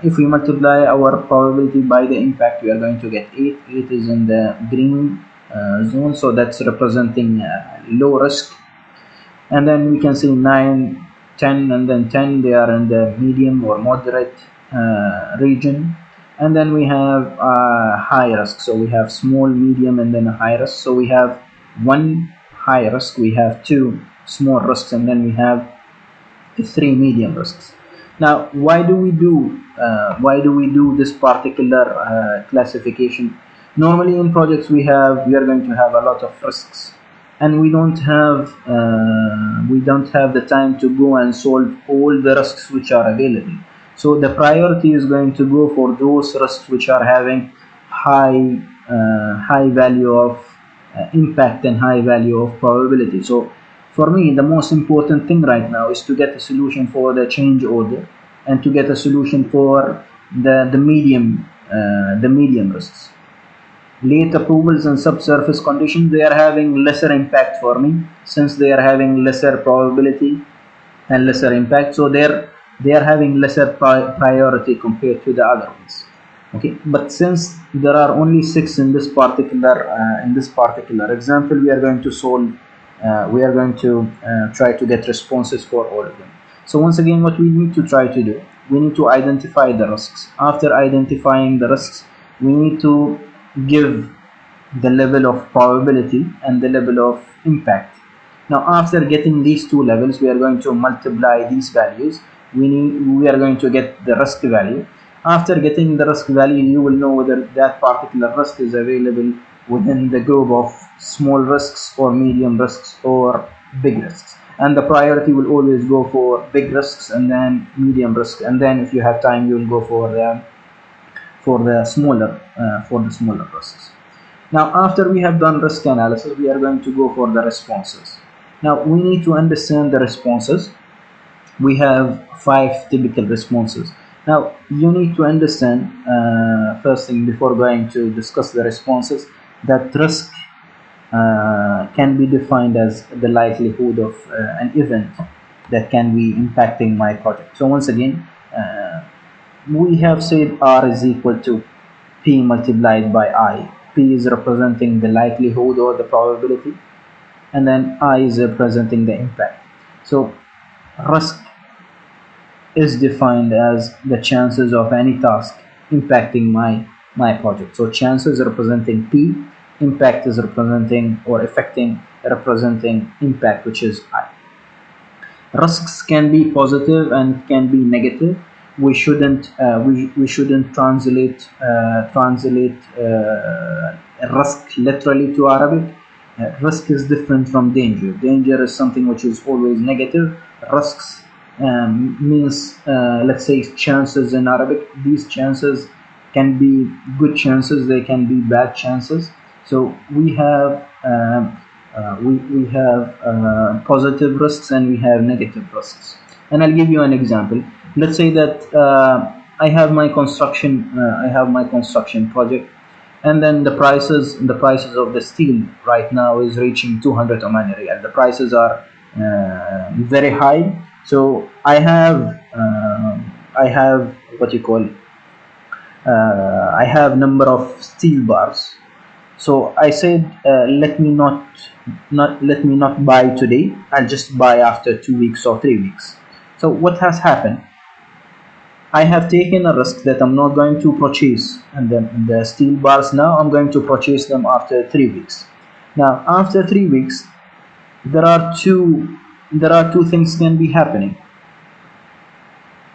if we multiply our probability by the impact, we are going to get 8. 8 is in the green zone, so that's representing low risk. And then we can say 9, 10, and then 10, they are in the medium or moderate region. And then we have high risk, so we have small, medium, and then a high risk. So we have 1 high risk, we have 2 small risks, and then we have 3 medium risks. Now, why do we do this particular classification? Normally, in projects, we are going to have a lot of risks, and we don't have the time to go and solve all the risks which are available. So the priority is going to go for those risks which are having high value of impact and high value of probability. So for me, the most important thing right now is to get a solution for the change order and to get a solution for the medium risks. Late approvals and subsurface conditions, they are having lesser impact for me, since they are having lesser probability and lesser impact, so they are having lesser priority compared to the other ones. Okay, but since there are only 6 in this particular example, we are going to try to get responses for all of them. So once again, what we need to try to do, we need to identify the risks. After identifying the risks, we need to give the level of probability and the level of impact. Now, after getting these two levels, we are going to multiply these values. We are going to get the risk value. After getting the risk value, you will know whether that particular risk is available within the group of small risks or medium risks or big risks. And the priority will always go for big risks and then medium risks, and then if you have time, you will go for the smaller risks. Now, after we have done risk analysis, we are going to go for the responses. Now, we need to understand the responses. We have 5 typical responses. Now, you need to understand, first thing before going to discuss the responses, that risk can be defined as the likelihood of an event that can be impacting my project. So once again, we have said R is equal to P multiplied by I. P is representing the likelihood or the probability, and then I is representing the impact. So risk is defined as the chances of any task impacting my project. So chances representing P, impact is representing or representing impact, which is I. Risks can be positive and can be negative. We shouldn't translate risk literally to Arabic. Risk is different from danger. Danger is something which is always negative. Risks means, let's say, chances in Arabic. These chances can be good chances, they can be bad chances. So we have positive risks and we have negative risks. And I'll give you an example. Let's say that I have my construction project, and then the prices of the steel right now is reaching 200 Omani Riyal. The prices are very high. So I have what you call I have number of steel bars. So I said, let me not buy today. I'll just buy after 2 weeks or 3 weeks. So what has happened? I have taken a risk that I'm not going to purchase and the steel bars now. I'm going to purchase them after 3 weeks. Now, after 3 weeks, there are two things can be happening.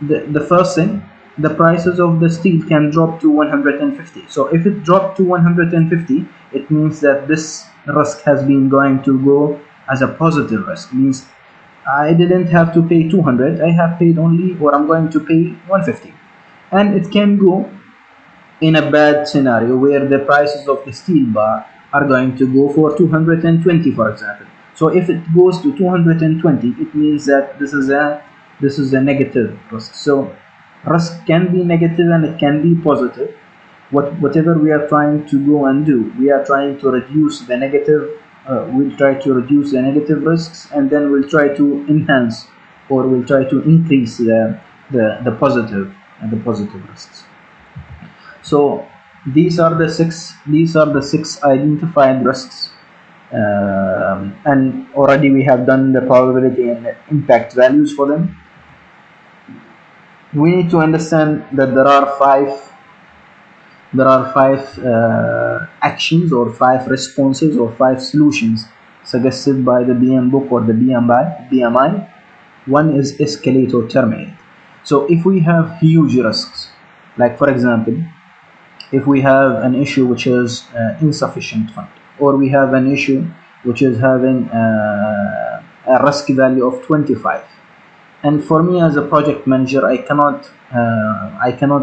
The first thing, the prices of the steel can drop to 150. So if it dropped to 150, it means that this risk has been going to go as a positive risk. Means I didn't have to pay 200, I have paid only, or I'm going to pay 150. And it can go in a bad scenario where the prices of the steel bar are going to go for 220, for example. So if it goes to 220, it means that this is a negative risk. So risk can be negative and it can be positive. Whatever we are trying to go and do, we are trying to reduce the negative. We'll try to reduce the negative risks, and then we'll try to enhance, or we'll try to increase the positive risks. So these are the six identified risks, and already we have done the probability and the impact values for them. We need to understand that there are five actions or 5 responses or 5 solutions suggested by the BM book or the BMI. One is escalate or terminate. So if we have huge risks, like for example, if we have an issue which is insufficient fund, or we have an issue which is having a risk value of 25, and for me as a project manager, I cannot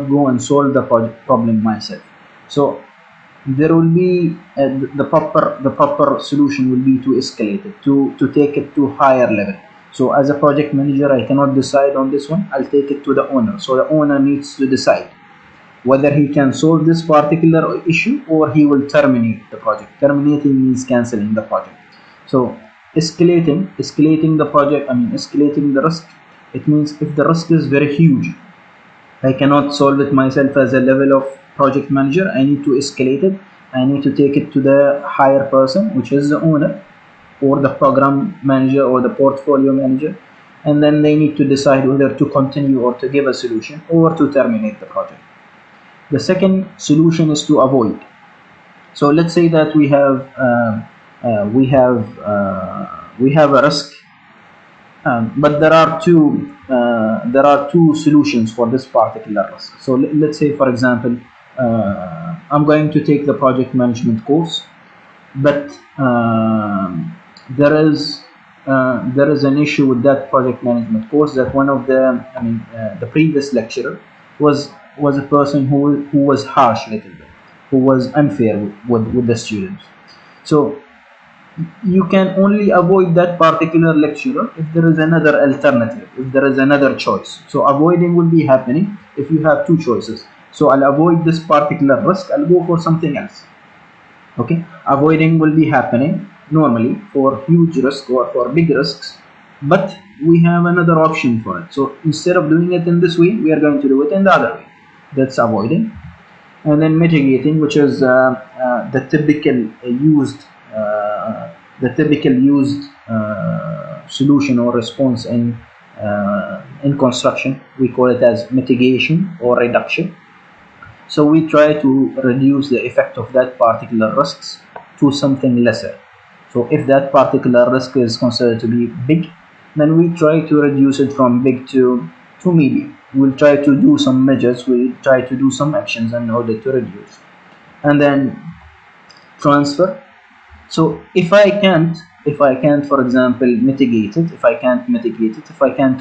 go and solve the problem myself. So there will be the proper solution will be to escalate it, to take it to higher level. So as a project manager, I cannot decide on this one. I'll take it to the owner. So the owner needs to decide whether he can solve this particular issue or he will terminate the project. Terminating means canceling the project. So escalating the project, escalating the risk, it means if the risk is very huge, I cannot solve it myself as a level of project manager. I need to escalate it. I need to take it to the higher person, which is the owner or the program manager or the portfolio manager, and then they need to decide whether to continue or to give a solution or to terminate the project. The second solution is to avoid. So let's say that we have a risk, but there are two solutions for this particular risk. So let's say, for example, I'm going to take the project management course, but there is an issue with that project management course, that one of the previous lecturer was a person who was harsh a little bit, who was unfair with the students. So you can only avoid that particular lecturer if there is another alternative, if there is another choice. So avoiding will be happening if you have two choices. So I'll avoid this particular risk, I'll go for something else. Okay, avoiding will be happening normally for huge risk or for big risks, but we have another option for it. So instead of doing it in this way, we are going to do it in the other way. That's avoiding. And then mitigating, which is the typical used solution or response in construction. We call it as mitigation or reduction. So we try to reduce the effect of that particular risks to something lesser. So if that particular risk is considered to be big, then we try to reduce it from big to medium. We'll try to do some measures, we'll try to do some actions in order to reduce. And then transfer. So if I can't, for example, mitigate it, if I can't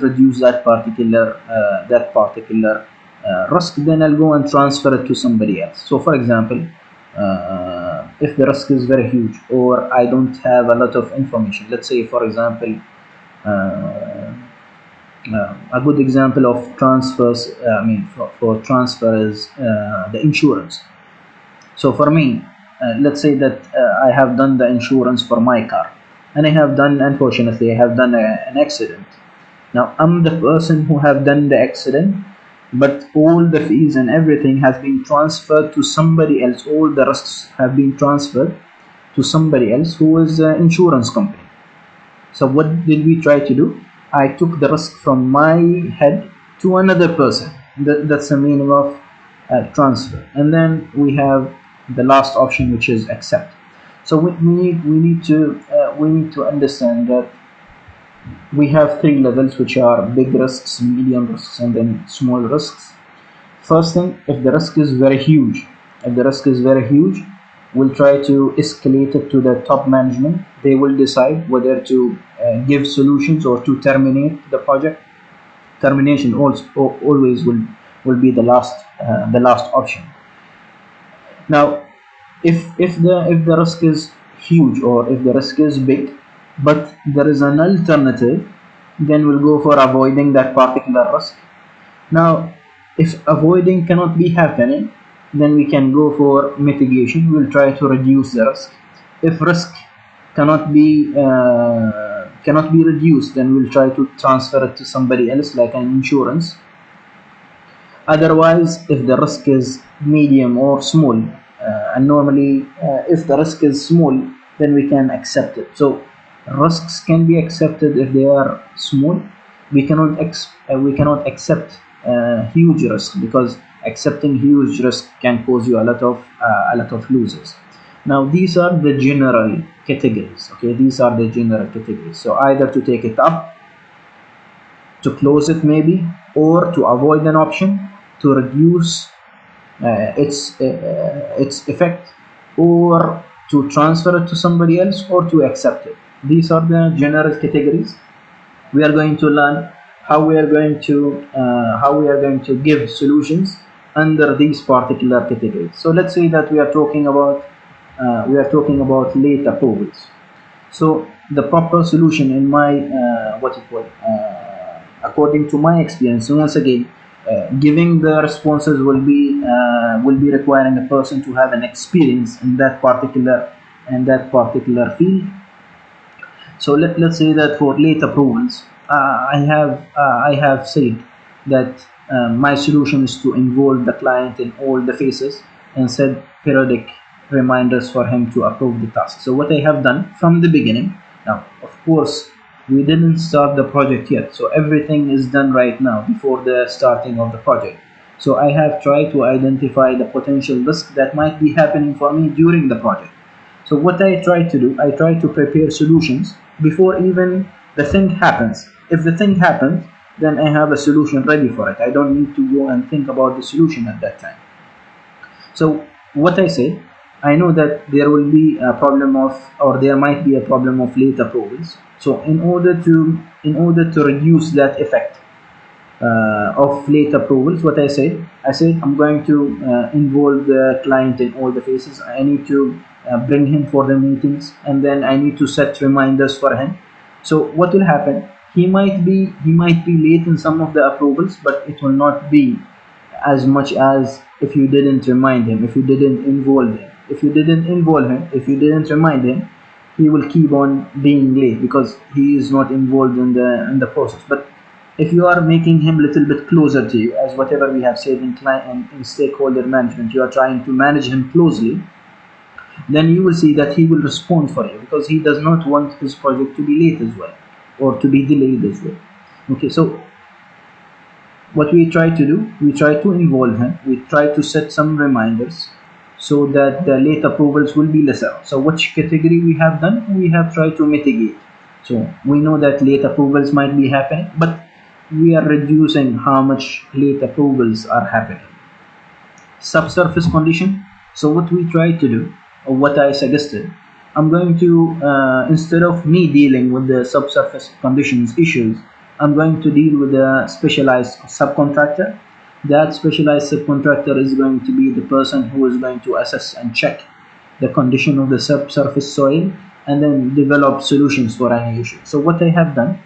reduce that particular risk, then I'll go and transfer it to somebody else. So for example, if the risk is very huge, or I don't have a lot of information, let's say for example, a good example of transfers, for transfer is the insurance. So for me, let's say that I have done the insurance for my car, and unfortunately I have done an accident. Now I'm the person who have done the accident, but all the fees and everything has been transferred to somebody else. All the risks have been transferred to somebody else, who is an insurance company. So what did we try to do? I took the risk from my head to another person. That's the meaning of transfer. And then we have the last option, which is accept. So we need to understand that we have three levels, which are big risks, medium risks, and then small risks. First thing, if the risk is very huge, we'll try to escalate it to the top management. They will decide whether to give solutions or to terminate the project. Termination also always will be the last option. Now, if the risk is huge, or if the risk is big, but there is an alternative, then we'll go for avoiding that particular risk. Now, if avoiding cannot be happening, then we can go for mitigation. We'll try to reduce the risk. If risk cannot be reduced, then we'll try to transfer it to somebody else, like an insurance. Otherwise, if the risk is medium or small, and normally if the risk is small, then we can accept it. So risks can be accepted if they are small. We cannot accept huge risk, because accepting huge risk can cause you a lot of losses. Now these are the general categories. Okay, these are the general categories. So either to take it up, to close it maybe, or to avoid an option, to reduce its effect, or to transfer it to somebody else, or to accept it. These are the general categories. We are going to learn how we are going to give solutions under these particular categories. So let's say that we are talking about late approvals. So the proper solution in my according to my experience, once again, giving the responses will be requiring a person to have an experience in that particular field. So let's say that for late approvals, I have said that my solution is to involve the client in all the phases and set periodic reminders for him to approve the task. So what I have done from the beginning, now of course we didn't start the project yet, so everything is done right now before the starting of the project. So I have tried to identify the potential risk that might be happening for me during the project. So what I try to do, I try to prepare solutions before even the thing happens. If the thing happens, then I have a solution ready for it. I don't need to go and think about the solution at that time. So what I say, I know that there will be a problem of, or there might be a problem of late approvals. So in order to reduce that effect of late approvals, what I said I'm going to involve the client in all the phases. I need to bring him for the meetings, and then I need to set reminders for him. So what will happen? He might be late in some of the approvals, but it will not be as much as if you didn't remind him, if you didn't involve him. If you didn't remind him, he will keep on being late because he is not involved in the process. But if you are making him a little bit closer to you, as whatever we have said in client and in stakeholder management, you are trying to manage him closely, then you will see that he will respond for you because he does not want his project to be late as well, or to be delayed as well. Okay, so what we try to do, we try to involve him, we try to set some reminders so that the late approvals will be lesser. So which category we have done? We have tried to mitigate. So we know that late approvals might be happening, but we are reducing how much late approvals are happening. Subsurface condition. So what we try to do, or what I suggested, I'm going to instead of me dealing with the subsurface conditions issues, I'm going to deal with a specialized subcontractor. That specialized subcontractor is going to be the person who is going to assess and check the condition of the subsurface soil and then develop solutions for any issue. So what I have done,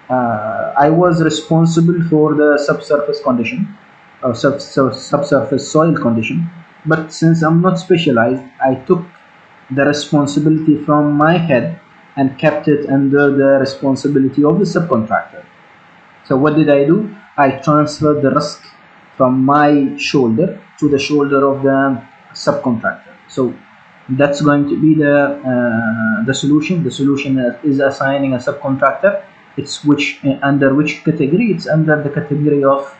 I was responsible for the subsurface condition, or subsurface soil condition, but since I'm not specialized, I took the responsibility from my head and kept it under the responsibility of the subcontractor. So what did I do? I transferred the risk from my shoulder to the shoulder of the subcontractor. So that's going to be the solution. The solution is assigning a subcontractor. It's under which category? It's under the category of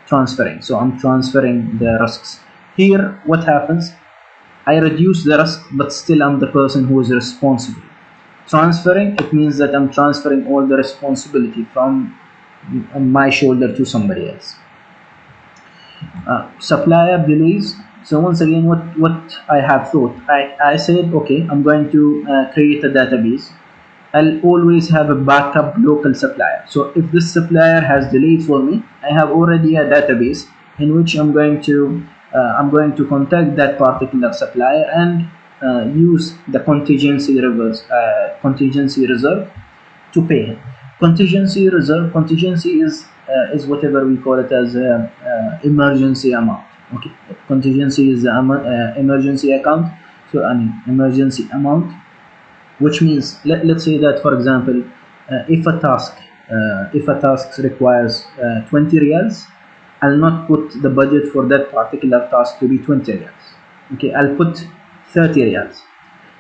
transferring. So I'm transferring the risks. Here, what happens? I reduce the risk, but still I'm the person who is responsible. Transferring, it means that I'm transferring all the responsibility from my shoulder to somebody else. Supplier delays. So once again, what I have thought, I said, okay, I'm going to create a database. I'll always have a backup local supplier. So if this supplier has delayed for me, I have already a database in which I'm going to contact that particular supplier and use the contingency reserve to pay him. Contingency is whatever we call it as emergency amount. Okay, contingency is the emergency account. So an emergency amount, which means let's say that, for example, if a task requires 20 riyals, I'll not put the budget for that particular task to be 20 riyals. Okay, I'll put 30 riyals.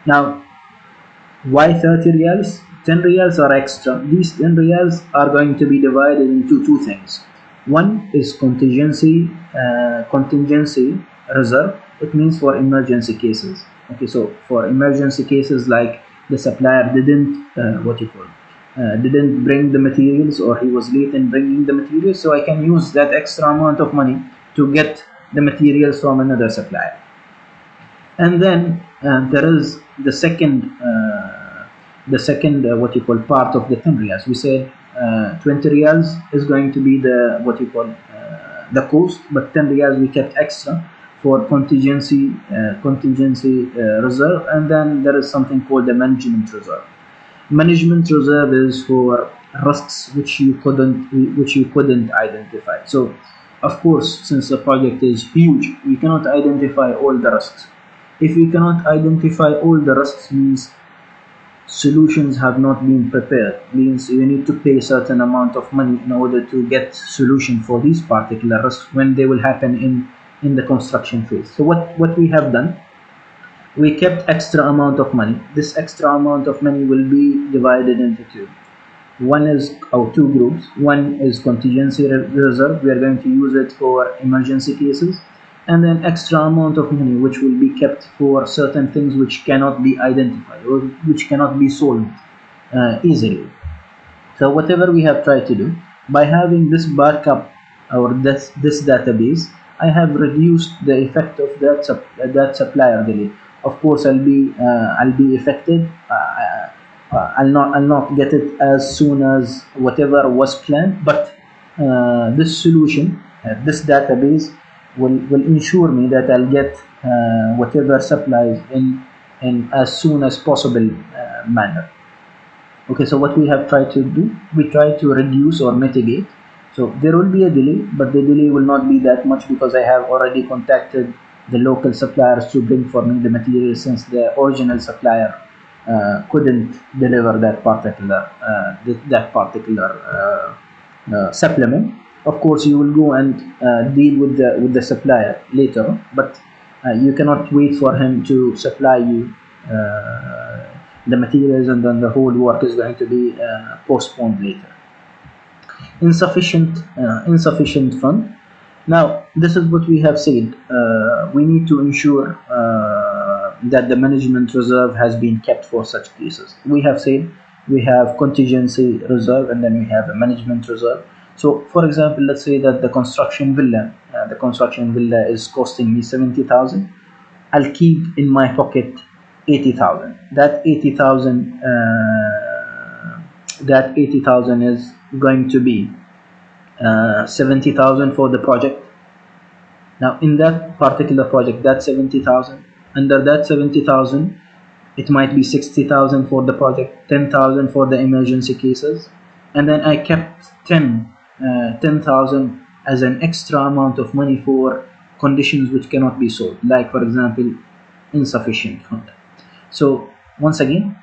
Now, why 30 riyals? 10 riyals are extra. These 10 riyals are going to be divided into two things. One is contingency reserve. It means for emergency cases. Okay, so for emergency cases like the supplier didn't didn't bring the materials, or he was late in bringing the materials, so I can use that extra amount of money to get the materials from another supplier. And then there is the second what you call part of the 10 riyals. We said 20 riyals is going to be the what you call the cost, but 10 riyals we kept extra for contingency reserve. And then there is something called the management reserve. Management reserve is for risks which you couldn't identify. So of course, since the project is huge, we cannot identify all the risks. If we cannot identify all the risks, means solutions have not been prepared, means you need to pay a certain amount of money in order to get solution for these particular risks when they will happen in the construction phase. So what we have done, we kept extra amount of money. This extra amount of money will be divided into two. One is, or two groups. One is contingency reserve. We are going to use it for emergency cases. And then extra amount of money which will be kept for certain things which cannot be identified or which cannot be solved easily. So whatever we have tried to do, by having this backup or this database, I have reduced the effect of that supplier delay. Of course, I'll be affected. I'll not get it as soon as whatever was planned, but this solution, this database will ensure me that I'll get whatever supplies in as soon as possible manner. Okay, so what we have tried to do, we try to reduce or mitigate. So there will be a delay, but the delay will not be that much because I have already contacted the local suppliers to bring for me the material, since the original supplier couldn't deliver that particular supplement. Of course, you will go and deal with the supplier later on, but you cannot wait for him to supply you the materials, and then the whole work is going to be postponed later. Insufficient fund. Now, this is what we have said. We need to ensure that the management reserve has been kept for such cases. We have said we have contingency reserve, and then we have a management reserve. So, for example, let's say that the construction villa is costing me 70,000. I'll keep in my pocket 80,000. That 80,000 is going to be 70,000 for the project. Now, in that particular project, that 70,000. Under that 70,000, it might be 60,000 for the project, 10,000 for the emergency cases, and then I kept 10,000 as an extra amount of money for conditions which cannot be solved, like for example insufficient fund. So once again,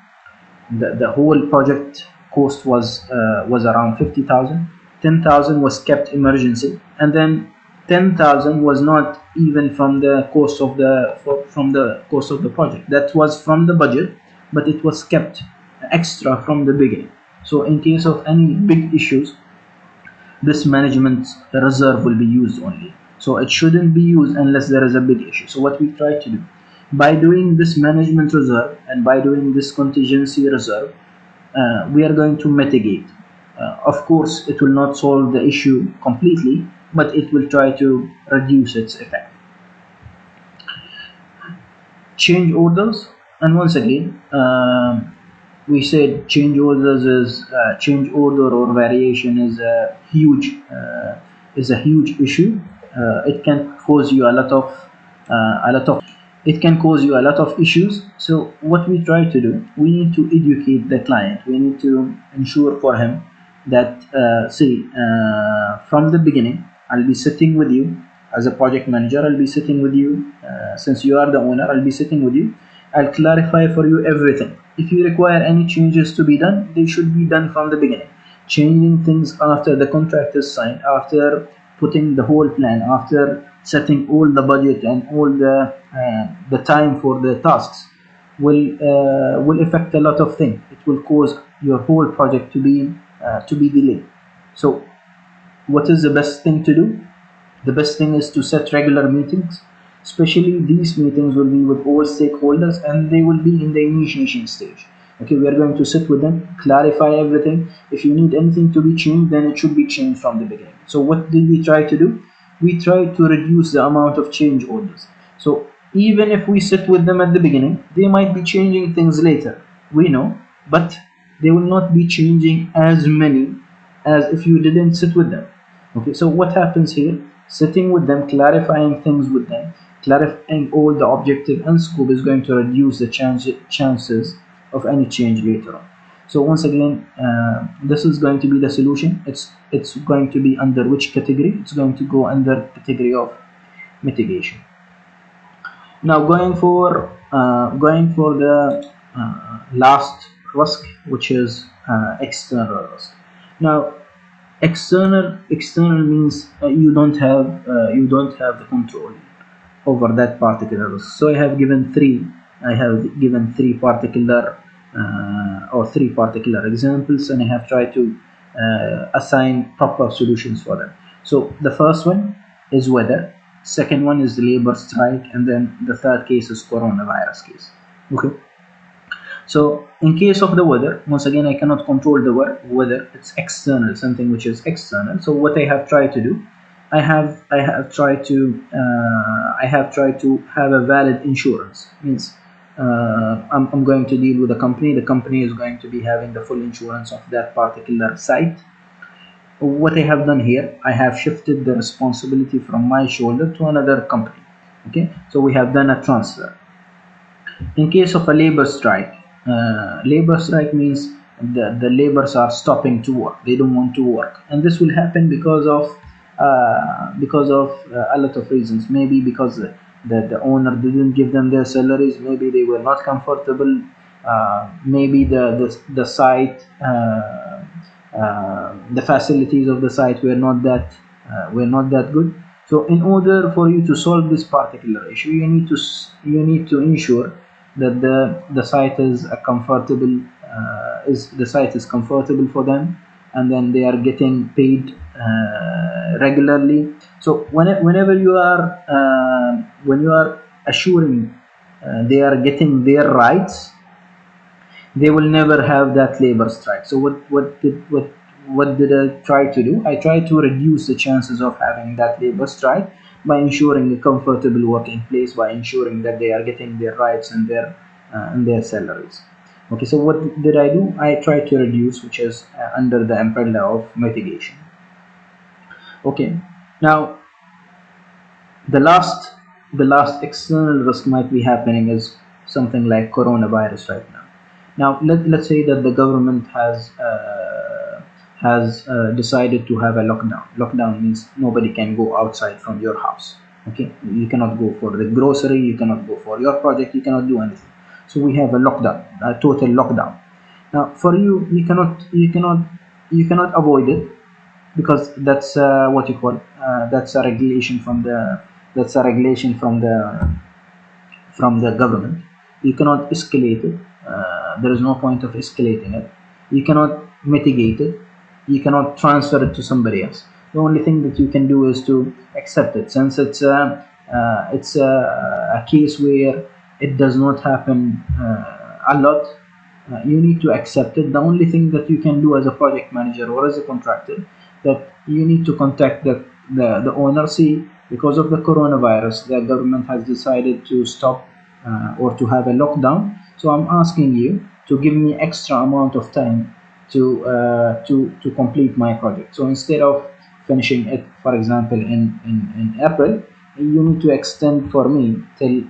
the whole project cost was around 50,000. 10,000 was kept emergency, and then 10,000 was not even from the cost of the project. That was from the budget, but it was kept extra from the beginning. So in case of any big issues, this management reserve will be used only. So it shouldn't be used unless there is a big issue. So what we try to do, by doing this management reserve and by doing this contingency reserve, we are going to mitigate. Of course, it will not solve the issue completely, but it will try to reduce its effect. Change orders, and once again, we said change orders is change order or variation is a huge issue. It can cause you a lot of issues. So what we try to do, we need to educate the client. We need to ensure for him that from the beginning, I'll be sitting with you as a project manager. I'll be sitting with you since you are the owner. I'll be sitting with you. I'll clarify for you everything. If you require any changes to be done, they should be done from the beginning. Changing things after the contract is signed, after putting the whole plan, after setting all the budget and all the time for the tasks will affect a lot of things. It will cause your whole project to be delayed. So what is the best thing to do? The best thing is to set regular meetings. Especially these meetings will be with all stakeholders, and they will be in the initiation stage. Okay, we are going to sit with them, clarify everything. If you need anything to be changed, then it should be changed from the beginning. So what did we try to do? We try to reduce the amount of change orders. So even if we sit with them at the beginning, they might be changing things later, we know, but they will not be changing as many as if you didn't sit with them. Okay, so what happens here? Sitting with them, clarifying things with them, clarifying all the objective and scope is going to reduce the chances of any change later on. So once again, this is going to be the solution. It's going to be under which category? It's going to go under category of mitigation. Now going for the last risk, which is external risk. Now external means you don't have the control over that particular risk. So I have given three particular three particular examples, and I have tried to assign proper solutions for them. So the first one is weather, second one is the labor strike, and then the third case is coronavirus case. Okay, so in case of the weather, once again, I cannot control the weather. It's external, something which is external. So what I have tried to do, I have tried to have a valid insurance. Means I'm going to deal with a company. The company is going to be having the full insurance of that particular site. What I have done here, I have shifted the responsibility from my shoulder to another company. Okay, so we have done a transfer. In case of a labor strike means the laborers are stopping to work. They don't want to work, and this will happen because of a lot of reasons. Maybe because the owner didn't give them their salaries. Maybe they were not comfortable. Maybe the site, the facilities of the site were not that good. So in order for you to solve this particular issue, you need to ensure that the site is a comfortable the site is comfortable for them, and then they are getting paid regularly. So whenever you are when you are assuring they are getting their rights, they will never have that labor strike. So what did I try to do? I tried to reduce the chances of having that labor strike by ensuring a comfortable working place, by ensuring that they are getting their rights and their salaries. Okay, so what did I do? I tried to reduce, which is under the umbrella of mitigation. Okay, now the last external risk might be happening is something like coronavirus right now. Now let's say that the government has decided to have a lockdown. Lockdown means nobody can go outside from your house. Okay, you cannot go for the grocery, you cannot go for your project, you cannot do anything. So we have a lockdown, a total lockdown. Now for you cannot avoid it, because that's what you call that's a regulation from the government. You cannot escalate it. There is no point of escalating it. You cannot mitigate it. You cannot transfer it to somebody else. The only thing that you can do is to accept it, since it's a case where it does not happen a lot. You need to accept it. The only thing that you can do as a project manager or as a contractor, that you need to contact the owner. See, because of the coronavirus, the government has decided to stop or to have a lockdown. So I'm asking you to give me extra amount of time to complete my project. So instead of finishing it, for example, in April, you need to extend for me till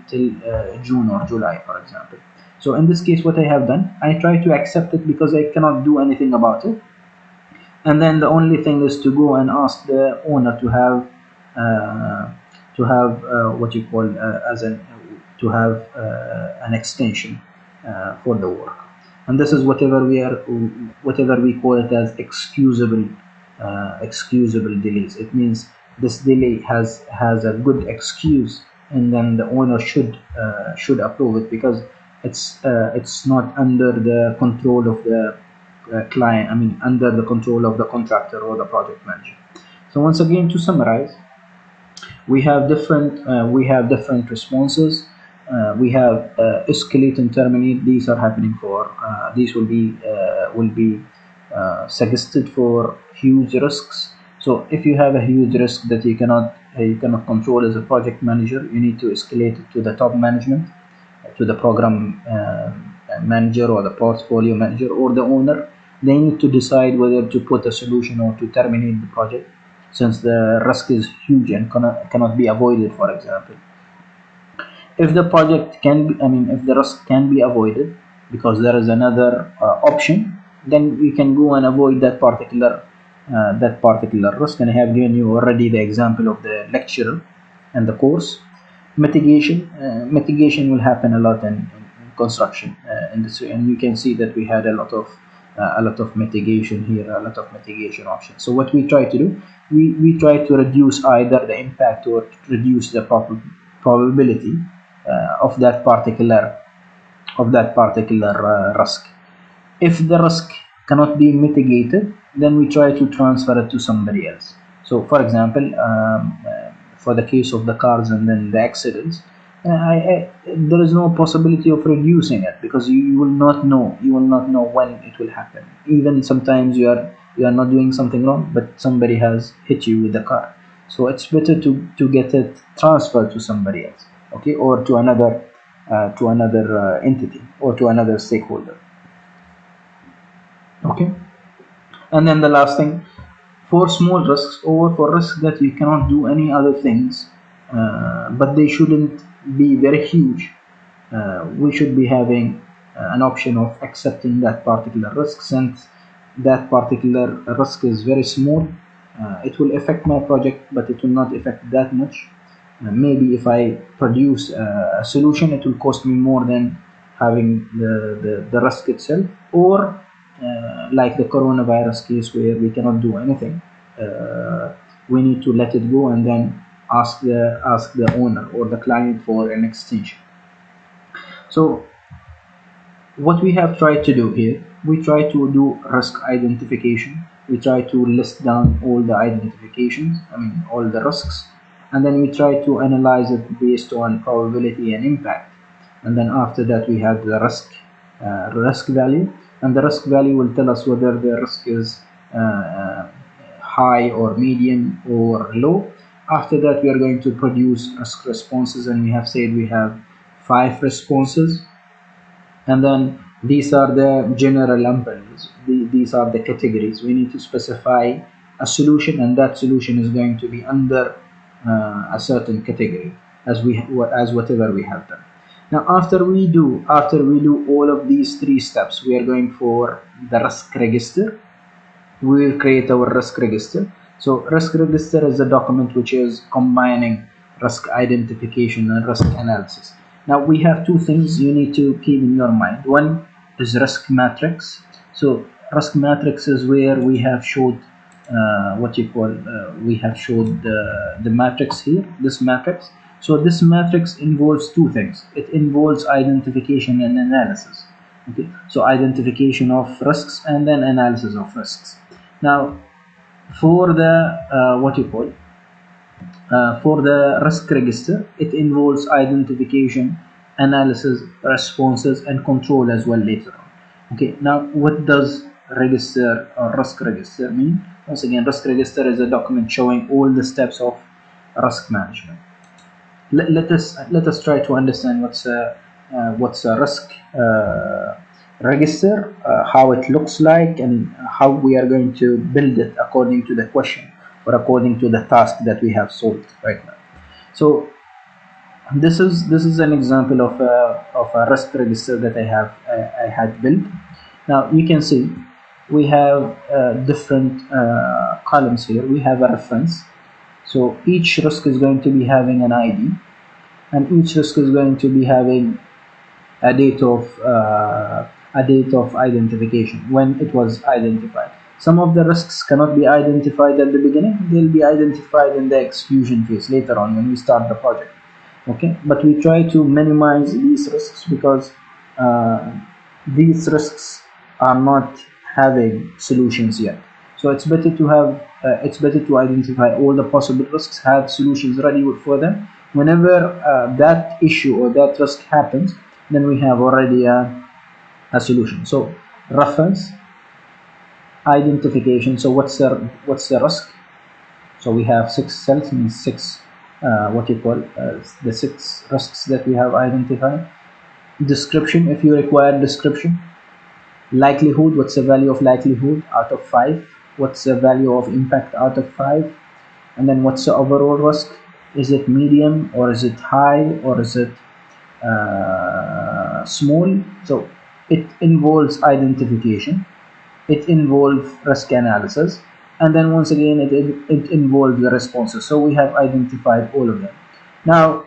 June or July, for example. So in this case, what I have done, I try to accept it because I cannot do anything about it. And then the only thing is to go and ask the owner what you call an extension for the work. And this is whatever we call it as excusable delays. It means this delay has a good excuse, and then the owner should approve it, because it's not under the control of the client. I mean, under the control of the contractor or the project manager. So once again, to summarize, we have different responses. We have escalate and terminate. These are happening for these will be suggested for huge risks. So if you have a huge risk that you cannot control as a project manager, you need to escalate it to the top management, to the program manager or the portfolio manager or the owner. They need to decide whether to put a solution or to terminate the project, since the risk is huge and cannot be avoided. For example, if the project can be, if the risk can be avoided because there is another option, then we can go and avoid that particular risk. And I have given you already the example of the lecturer and the course. Mitigation will happen a lot in construction industry, and you can see that we had a lot of mitigation here, a lot of mitigation options. So what we try to do, we try to reduce either the impact or reduce the probability of that particular risk. If the risk cannot be mitigated, then we try to transfer it to somebody else. So for example, for the case of the cars and then the accidents, there is no possibility of reducing it, because you will not know when it will happen. Even sometimes you are not doing something wrong, but somebody has hit you with the car. So it's better to get it transferred to somebody else, okay, or to another entity or to another stakeholder. Okay. And then the last thing, for small risks or for risks that you cannot do any other things, but they shouldn't be very huge, we should be having an option of accepting that particular risk. Since that particular risk is very small, it will affect my project, but it will not affect that much. Maybe if I produce a solution, it will cost me more than having the risk itself. Or like the coronavirus case, where we cannot do anything, we need to let it go and then ask the owner or the client for an extension. So what we have tried to do here, we try to do risk identification. We try to list down all the identifications, all the risks, and then we try to analyze it based on probability and impact. And then after that, we have the risk value, and the risk value will tell us whether the risk is high or medium or low. After that, we are going to produce risk responses, and we have said we have 5 responses. And then these are the general umbrellas. These are the categories. We need to specify a solution, and that solution is going to be under a certain category as whatever we have done. Now, after we do all of these 3 steps, we are going for the risk register. We will create our risk register. So risk register is a document which is combining risk identification and risk analysis. Now we have 2 things you need to keep in your mind. One is risk matrix. So risk matrix is where we have showed the matrix here, this matrix. So this matrix involves 2 things. It involves identification and analysis. Okay, so identification of risks and then analysis of risks. Now for the for the risk register, it involves identification, analysis, responses, and control as well later on. Okay, now what does register or risk register mean? Once again, risk register is a document showing all the steps of risk management. Let us try to understand what's a risk register, how it looks like, and how we are going to build it according to the question or according to the task that we have solved right now. So this is an example of a risk register that I had built. Now you can see we have different columns here. We have a reference. So each risk is going to be having an ID, and each risk is going to be having a date of identification, when it was identified. Some of the risks cannot be identified at the beginning. They'll be identified in the execution phase later on when we start the project. Okay, but we try to minimize these risks because these risks are not having solutions yet. So it's better to identify all the possible risks, have solutions ready for them, whenever that issue or that risk happens, then we have already a solution. So reference, identification. So what's the risk? So we have 6 cells, means 6 what you call the 6 risks that we have identified. Description, if you require description. Likelihood, what's the value of likelihood out of 5? What's the value of impact out of 5? And then what's the overall risk? Is it medium, or is it high, or is it small? So it involves identification, it involves risk analysis, and then once again it involves the responses. So we have identified all of them. Now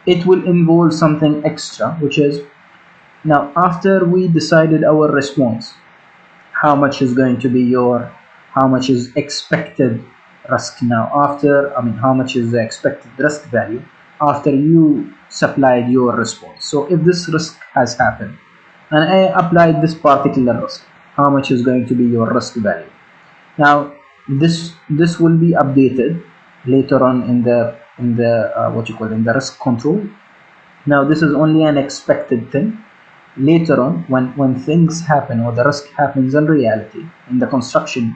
it will involve something extra, which is, now after we decided our response, how much is going to be your, how much is expected risk, now after, how much is the expected risk value after you supplied your response. So if this risk has happened and I applied this particular risk, how much is going to be your risk value? Now this will be updated later on in the what you call, in the risk control. Now this is only an expected thing. Later on, when things happen or the risk happens in reality, in the construction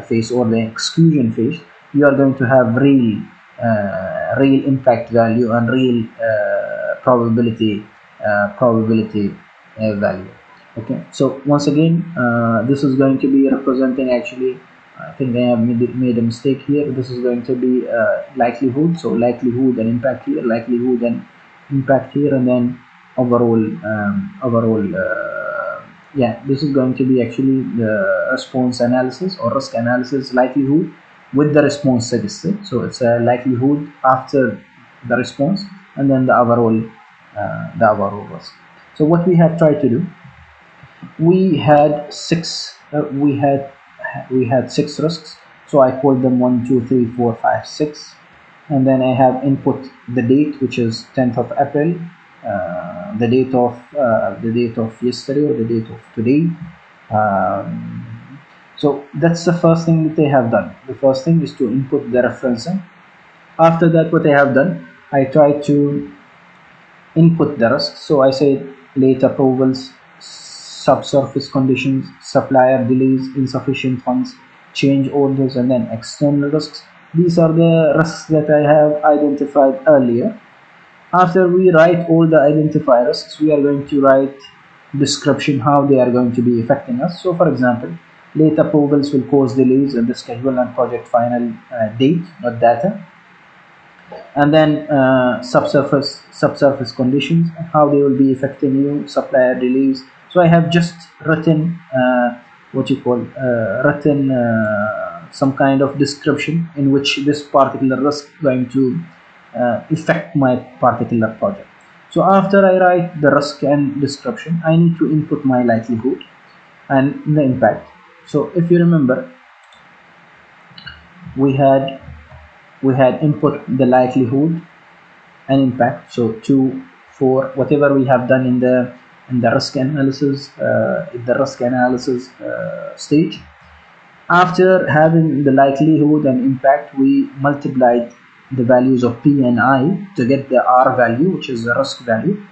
phase or the execution phase, you are going to have real impact value and real probability value. Okay, so once again, this is going to be representing, actually I think I have made a mistake here. This is going to be likelihood. So likelihood and impact here, likelihood and impact here, and then overall yeah, this is going to be actually the response analysis or risk analysis, likelihood with the response suggested. So it's a likelihood after the response, and then the overall risk. So what we have tried to do, we had 6 risks. So I called them 1, 2, 3, 4, 5, 6, and then I have input the date, which is 10th of April, the date of yesterday or the date of today. So that's the first thing that they have done. The first thing is to input the referencing. After that, what I have done, I try to input the risk. So I said late approvals, subsurface conditions, supplier delays, insufficient funds, change orders, and then external risks. These are the risks that I have identified earlier. After we write all the identified risks, we are going to write description, how they are going to be affecting us. So for example, late approvals will cause delays in the schedule and project final date, not data. And then subsurface conditions, how they will be affecting you, supplier delays. So I have just written some kind of description in which this particular risk is going to affect my particular project. So after I write the risk and description, I need to input my likelihood and the impact. So if you remember, we had input the likelihood and impact. So 2, 4, whatever we have done in the risk analysis, stage. After having the likelihood and impact, we multiplied the values of P and I to get the R value, which is the risk value.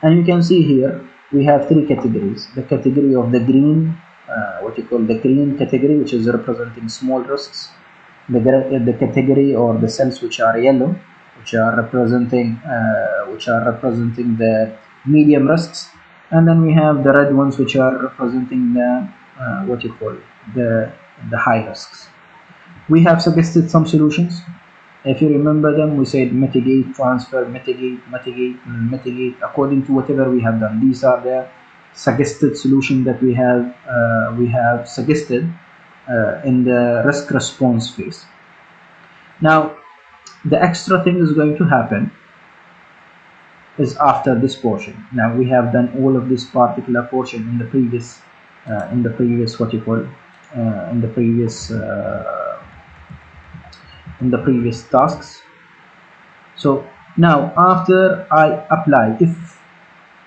And you can see here we have 3 categories. The category of the green, the green category, which is representing small risks. The category or the cells which are yellow, which are representing the medium risks, and then we have the red ones, which are representing the the high risks. We have suggested some solutions. If you remember them, we said mitigate, transfer, mitigate, according to whatever we have done. These are the suggested solutions that we have suggested in the risk response phase. Now the extra thing is going to happen is after this portion. Now we have done all of this particular portion in the previous tasks. So now after I apply,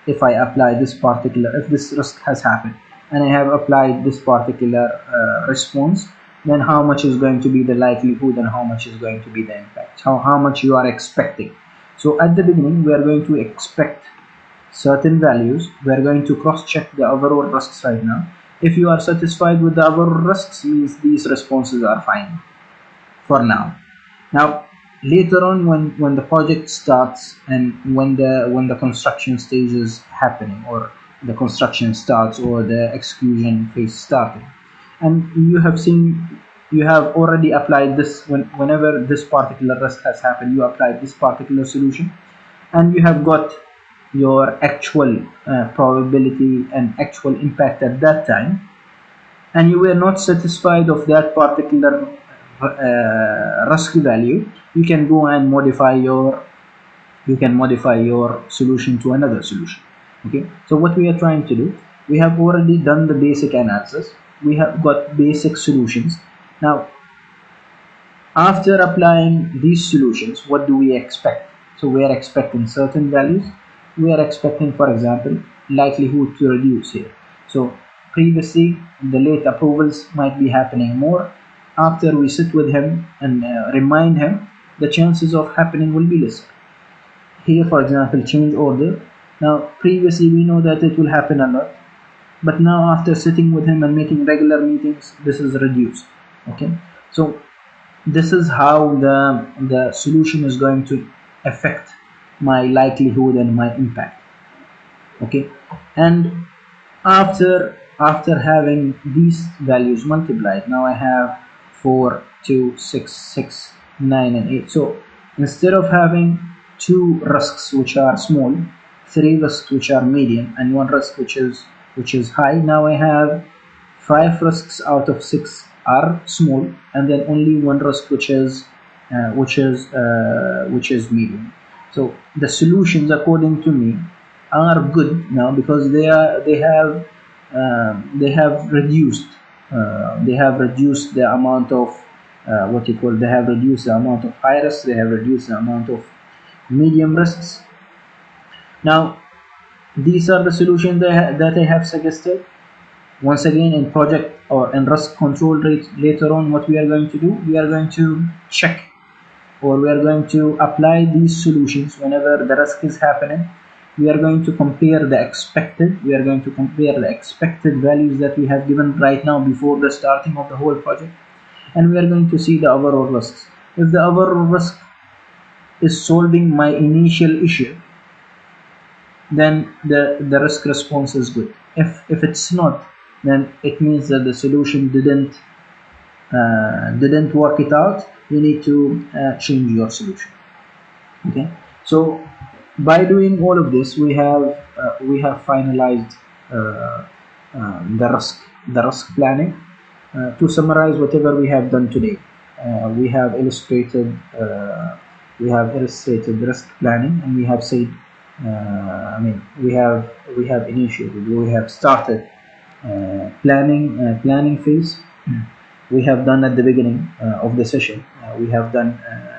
if I apply this particular, if this risk has happened and I have applied this particular response, then how much is going to be the likelihood and how much is going to be the impact, how much you are expecting. So at the beginning we are going to expect certain values. We are going to cross check the overall risks right now. If you are satisfied with the overall risks, means these responses are fine for now. Now later on, when the project starts and when the construction stage is happening, or the construction starts, or the execution phase starting, and you have already applied this, whenever this particular risk has happened, you applied this particular solution, and you have got your actual probability and actual impact at that time, and you were not satisfied of that particular risk value, you can go and modify your solution to another solution. Okay, so what we are trying to do, we have already done the basic analysis, we have got basic solutions. Now after applying these solutions, what do we expect? So we are expecting certain values. We are expecting, for example, likelihood to reduce here. So previously the late approvals might be happening more. After we sit with him and remind him, the chances of happening will be less. Here, for example, change order. Now previously we know that it will happen a lot, but now after sitting with him and making regular meetings, this is reduced. Okay, so this is how the solution is going to affect my likelihood and my impact. Okay, and after having these values multiplied, now I have 4, 2, 6, 6, 9, and 8. So instead of having 2 risks which are small, 3 risks which are medium, and 1 risk which is high, now I have 5 risks out of 6 are small, and then only 1 risk which is medium. So the solutions, according to me, are good now, because they have reduced the amount of they have reduced the amount of high risks, they have reduced the amount of medium risks. Now these are the solutions that I have suggested. Once again, in project or in risk control rate, later on, what we are going to do, we are going to check, or we are going to apply these solutions whenever the risk is happening. We are going to compare the expected values that we have given right now before the starting of the whole project, and we are going to see the overall risks. If the overall risk is solving my initial issue, then the risk response is good. If it's not, then it means that the solution didn't work it out. You need to change your solution. Okay, so by doing all of this, we have finalized the risk planning. To summarize whatever we have done today, we have illustrated risk planning, and we have said, we have initiated, we have started planning phase. We have done at the beginning of the session, we have done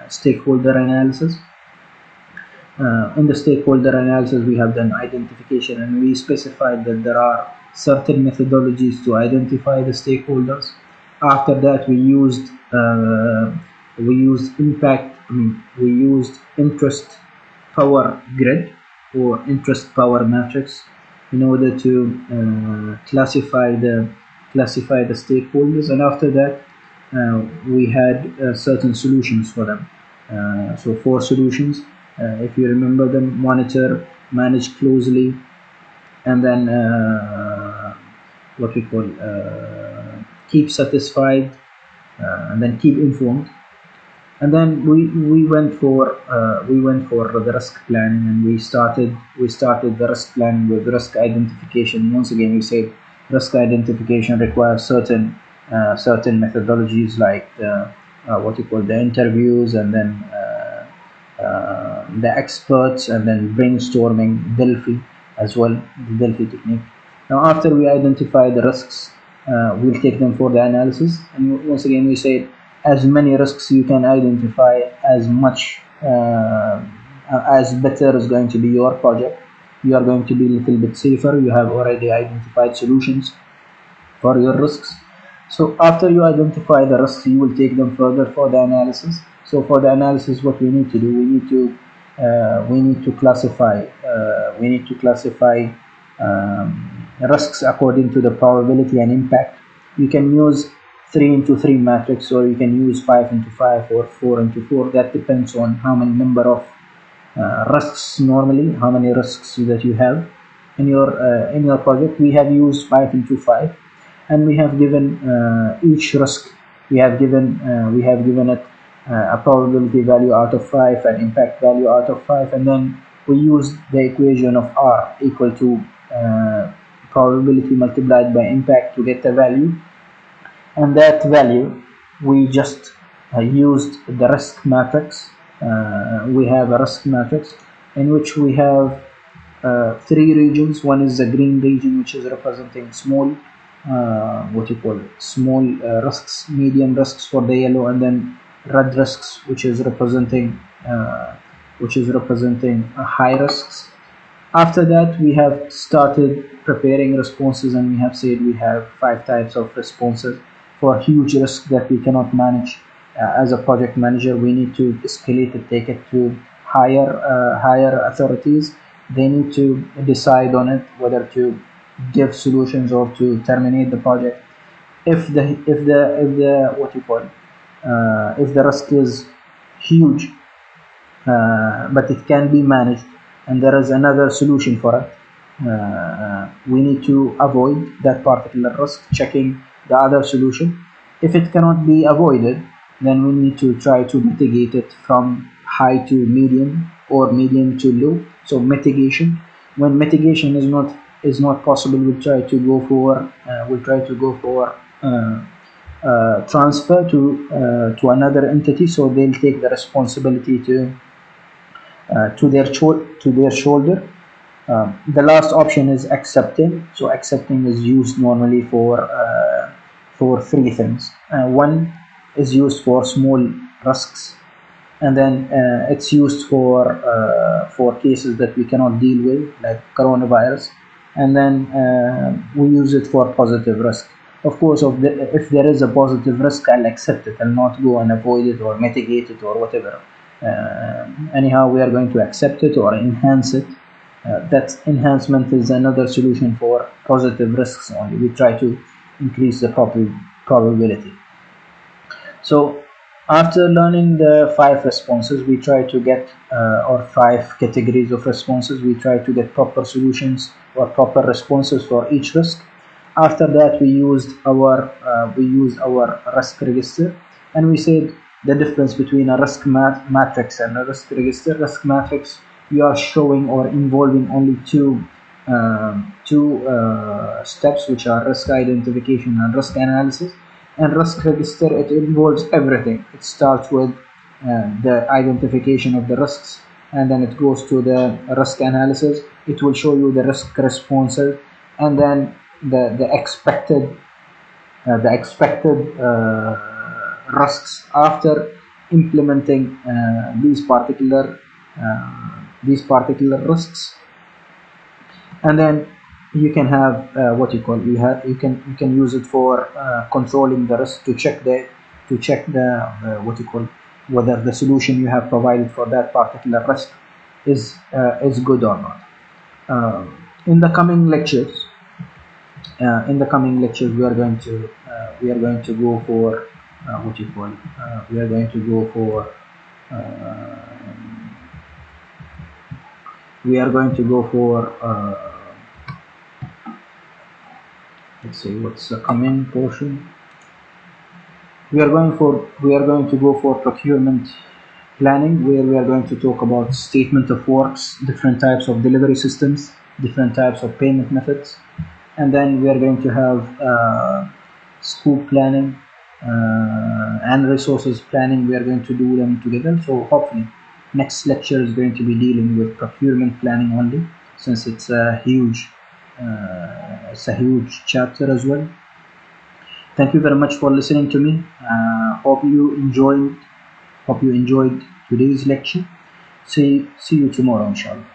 stakeholder analysis. In the stakeholder analysis, we have done identification, and we specified that there are certain methodologies to identify the stakeholders. After that, we used interest power grid or interest power matrix in order to classify the stakeholders, and after that we had certain solutions for them. So 4 solutions, if you remember them: monitor, manage closely, and then keep satisfied, and then keep informed. And then we went for the risk planning, and we started the risk planning with risk identification. Once again, we said risk identification requires certain methodologies, like the interviews, and then the experts, and then brainstorming, Delphi as well, the Delphi technique. Now after we identify the risks, we'll take them for the analysis, and once again we say, as many risks you can identify, as much as better is going to be your project. You are going to be a little bit safer. You have already identified solutions for your risks. So after you identify the risks, you will take them further for the analysis. So for the analysis, what we need to do, we need to classify risks according to the probability and impact. You can use 3 into 3 matrix, or you can use 5 into 5 or 4 into 4. That depends on how many number of risks, normally how many risks that you have in your project. We have used 5 into 5, and we have given each risk, we have given it a probability value out of 5 and impact value out of 5, and then we use the equation of R equal to probability multiplied by impact to get the value. And that value, we just used the risk matrix. We have a risk matrix in which we have 3 regions. One is the green region, which is representing small small risks, medium risks for the yellow, and then red risks, which is representing high risks. After that, we have started preparing responses, and we have said we have 5 types of responses. For huge risk that we cannot manage as a project manager, we need to escalate it, take it to higher authorities. They need to decide on it, whether to give solutions or to terminate the project. If the risk is huge, but it can be managed and there is another solution for it, we need to avoid that particular risk, checking the other solution. If it cannot be avoided, then we need to try to mitigate it from high to medium or medium to low. So mitigation. When mitigation is not possible, we'll try to go for transfer to another entity, so they'll take the responsibility to their shoulder. The last option is accepting. So accepting is used normally for 3 things. One is used for small risks, and then it's used for cases that we cannot deal with, like coronavirus, and then we use it for positive risk. Of course, if there is a positive risk, I'll accept it. I'll not go and avoid it or mitigate it or whatever. Anyhow, we are going to accept it or enhance it. That enhancement is another solution for positive risks only. We try to increase the probability. So after learning the 5 responses, we try to get or 5 categories of responses. We try to get proper solutions or proper responses for each risk. After that, we used our risk register, and we said the difference between a risk matrix and a risk register. Risk matrix, you are showing or involving only two steps, which are risk identification and risk analysis. And risk register, it involves everything. It starts with the identification of the risks, and then it goes to the risk analysis. It will show you the risk responses, and then the expected risks after implementing these particular risks. And then you can have you can use it for controlling the risk, to check whether the solution you have provided for that particular risk is good or not. In the coming lectures, we are going to go for let's see what's the coming portion. We are going to go for procurement planning, where we are going to talk about statement of works, different types of delivery systems, different types of payment methods, and then we are going to have scope planning and resources planning. We are going to do them together. So hopefully next lecture is going to be dealing with procurement planning only, since it's a huge chapter as well. Thank you very much for listening to me. Hope you enjoyed today's lecture. See you tomorrow, inshallah.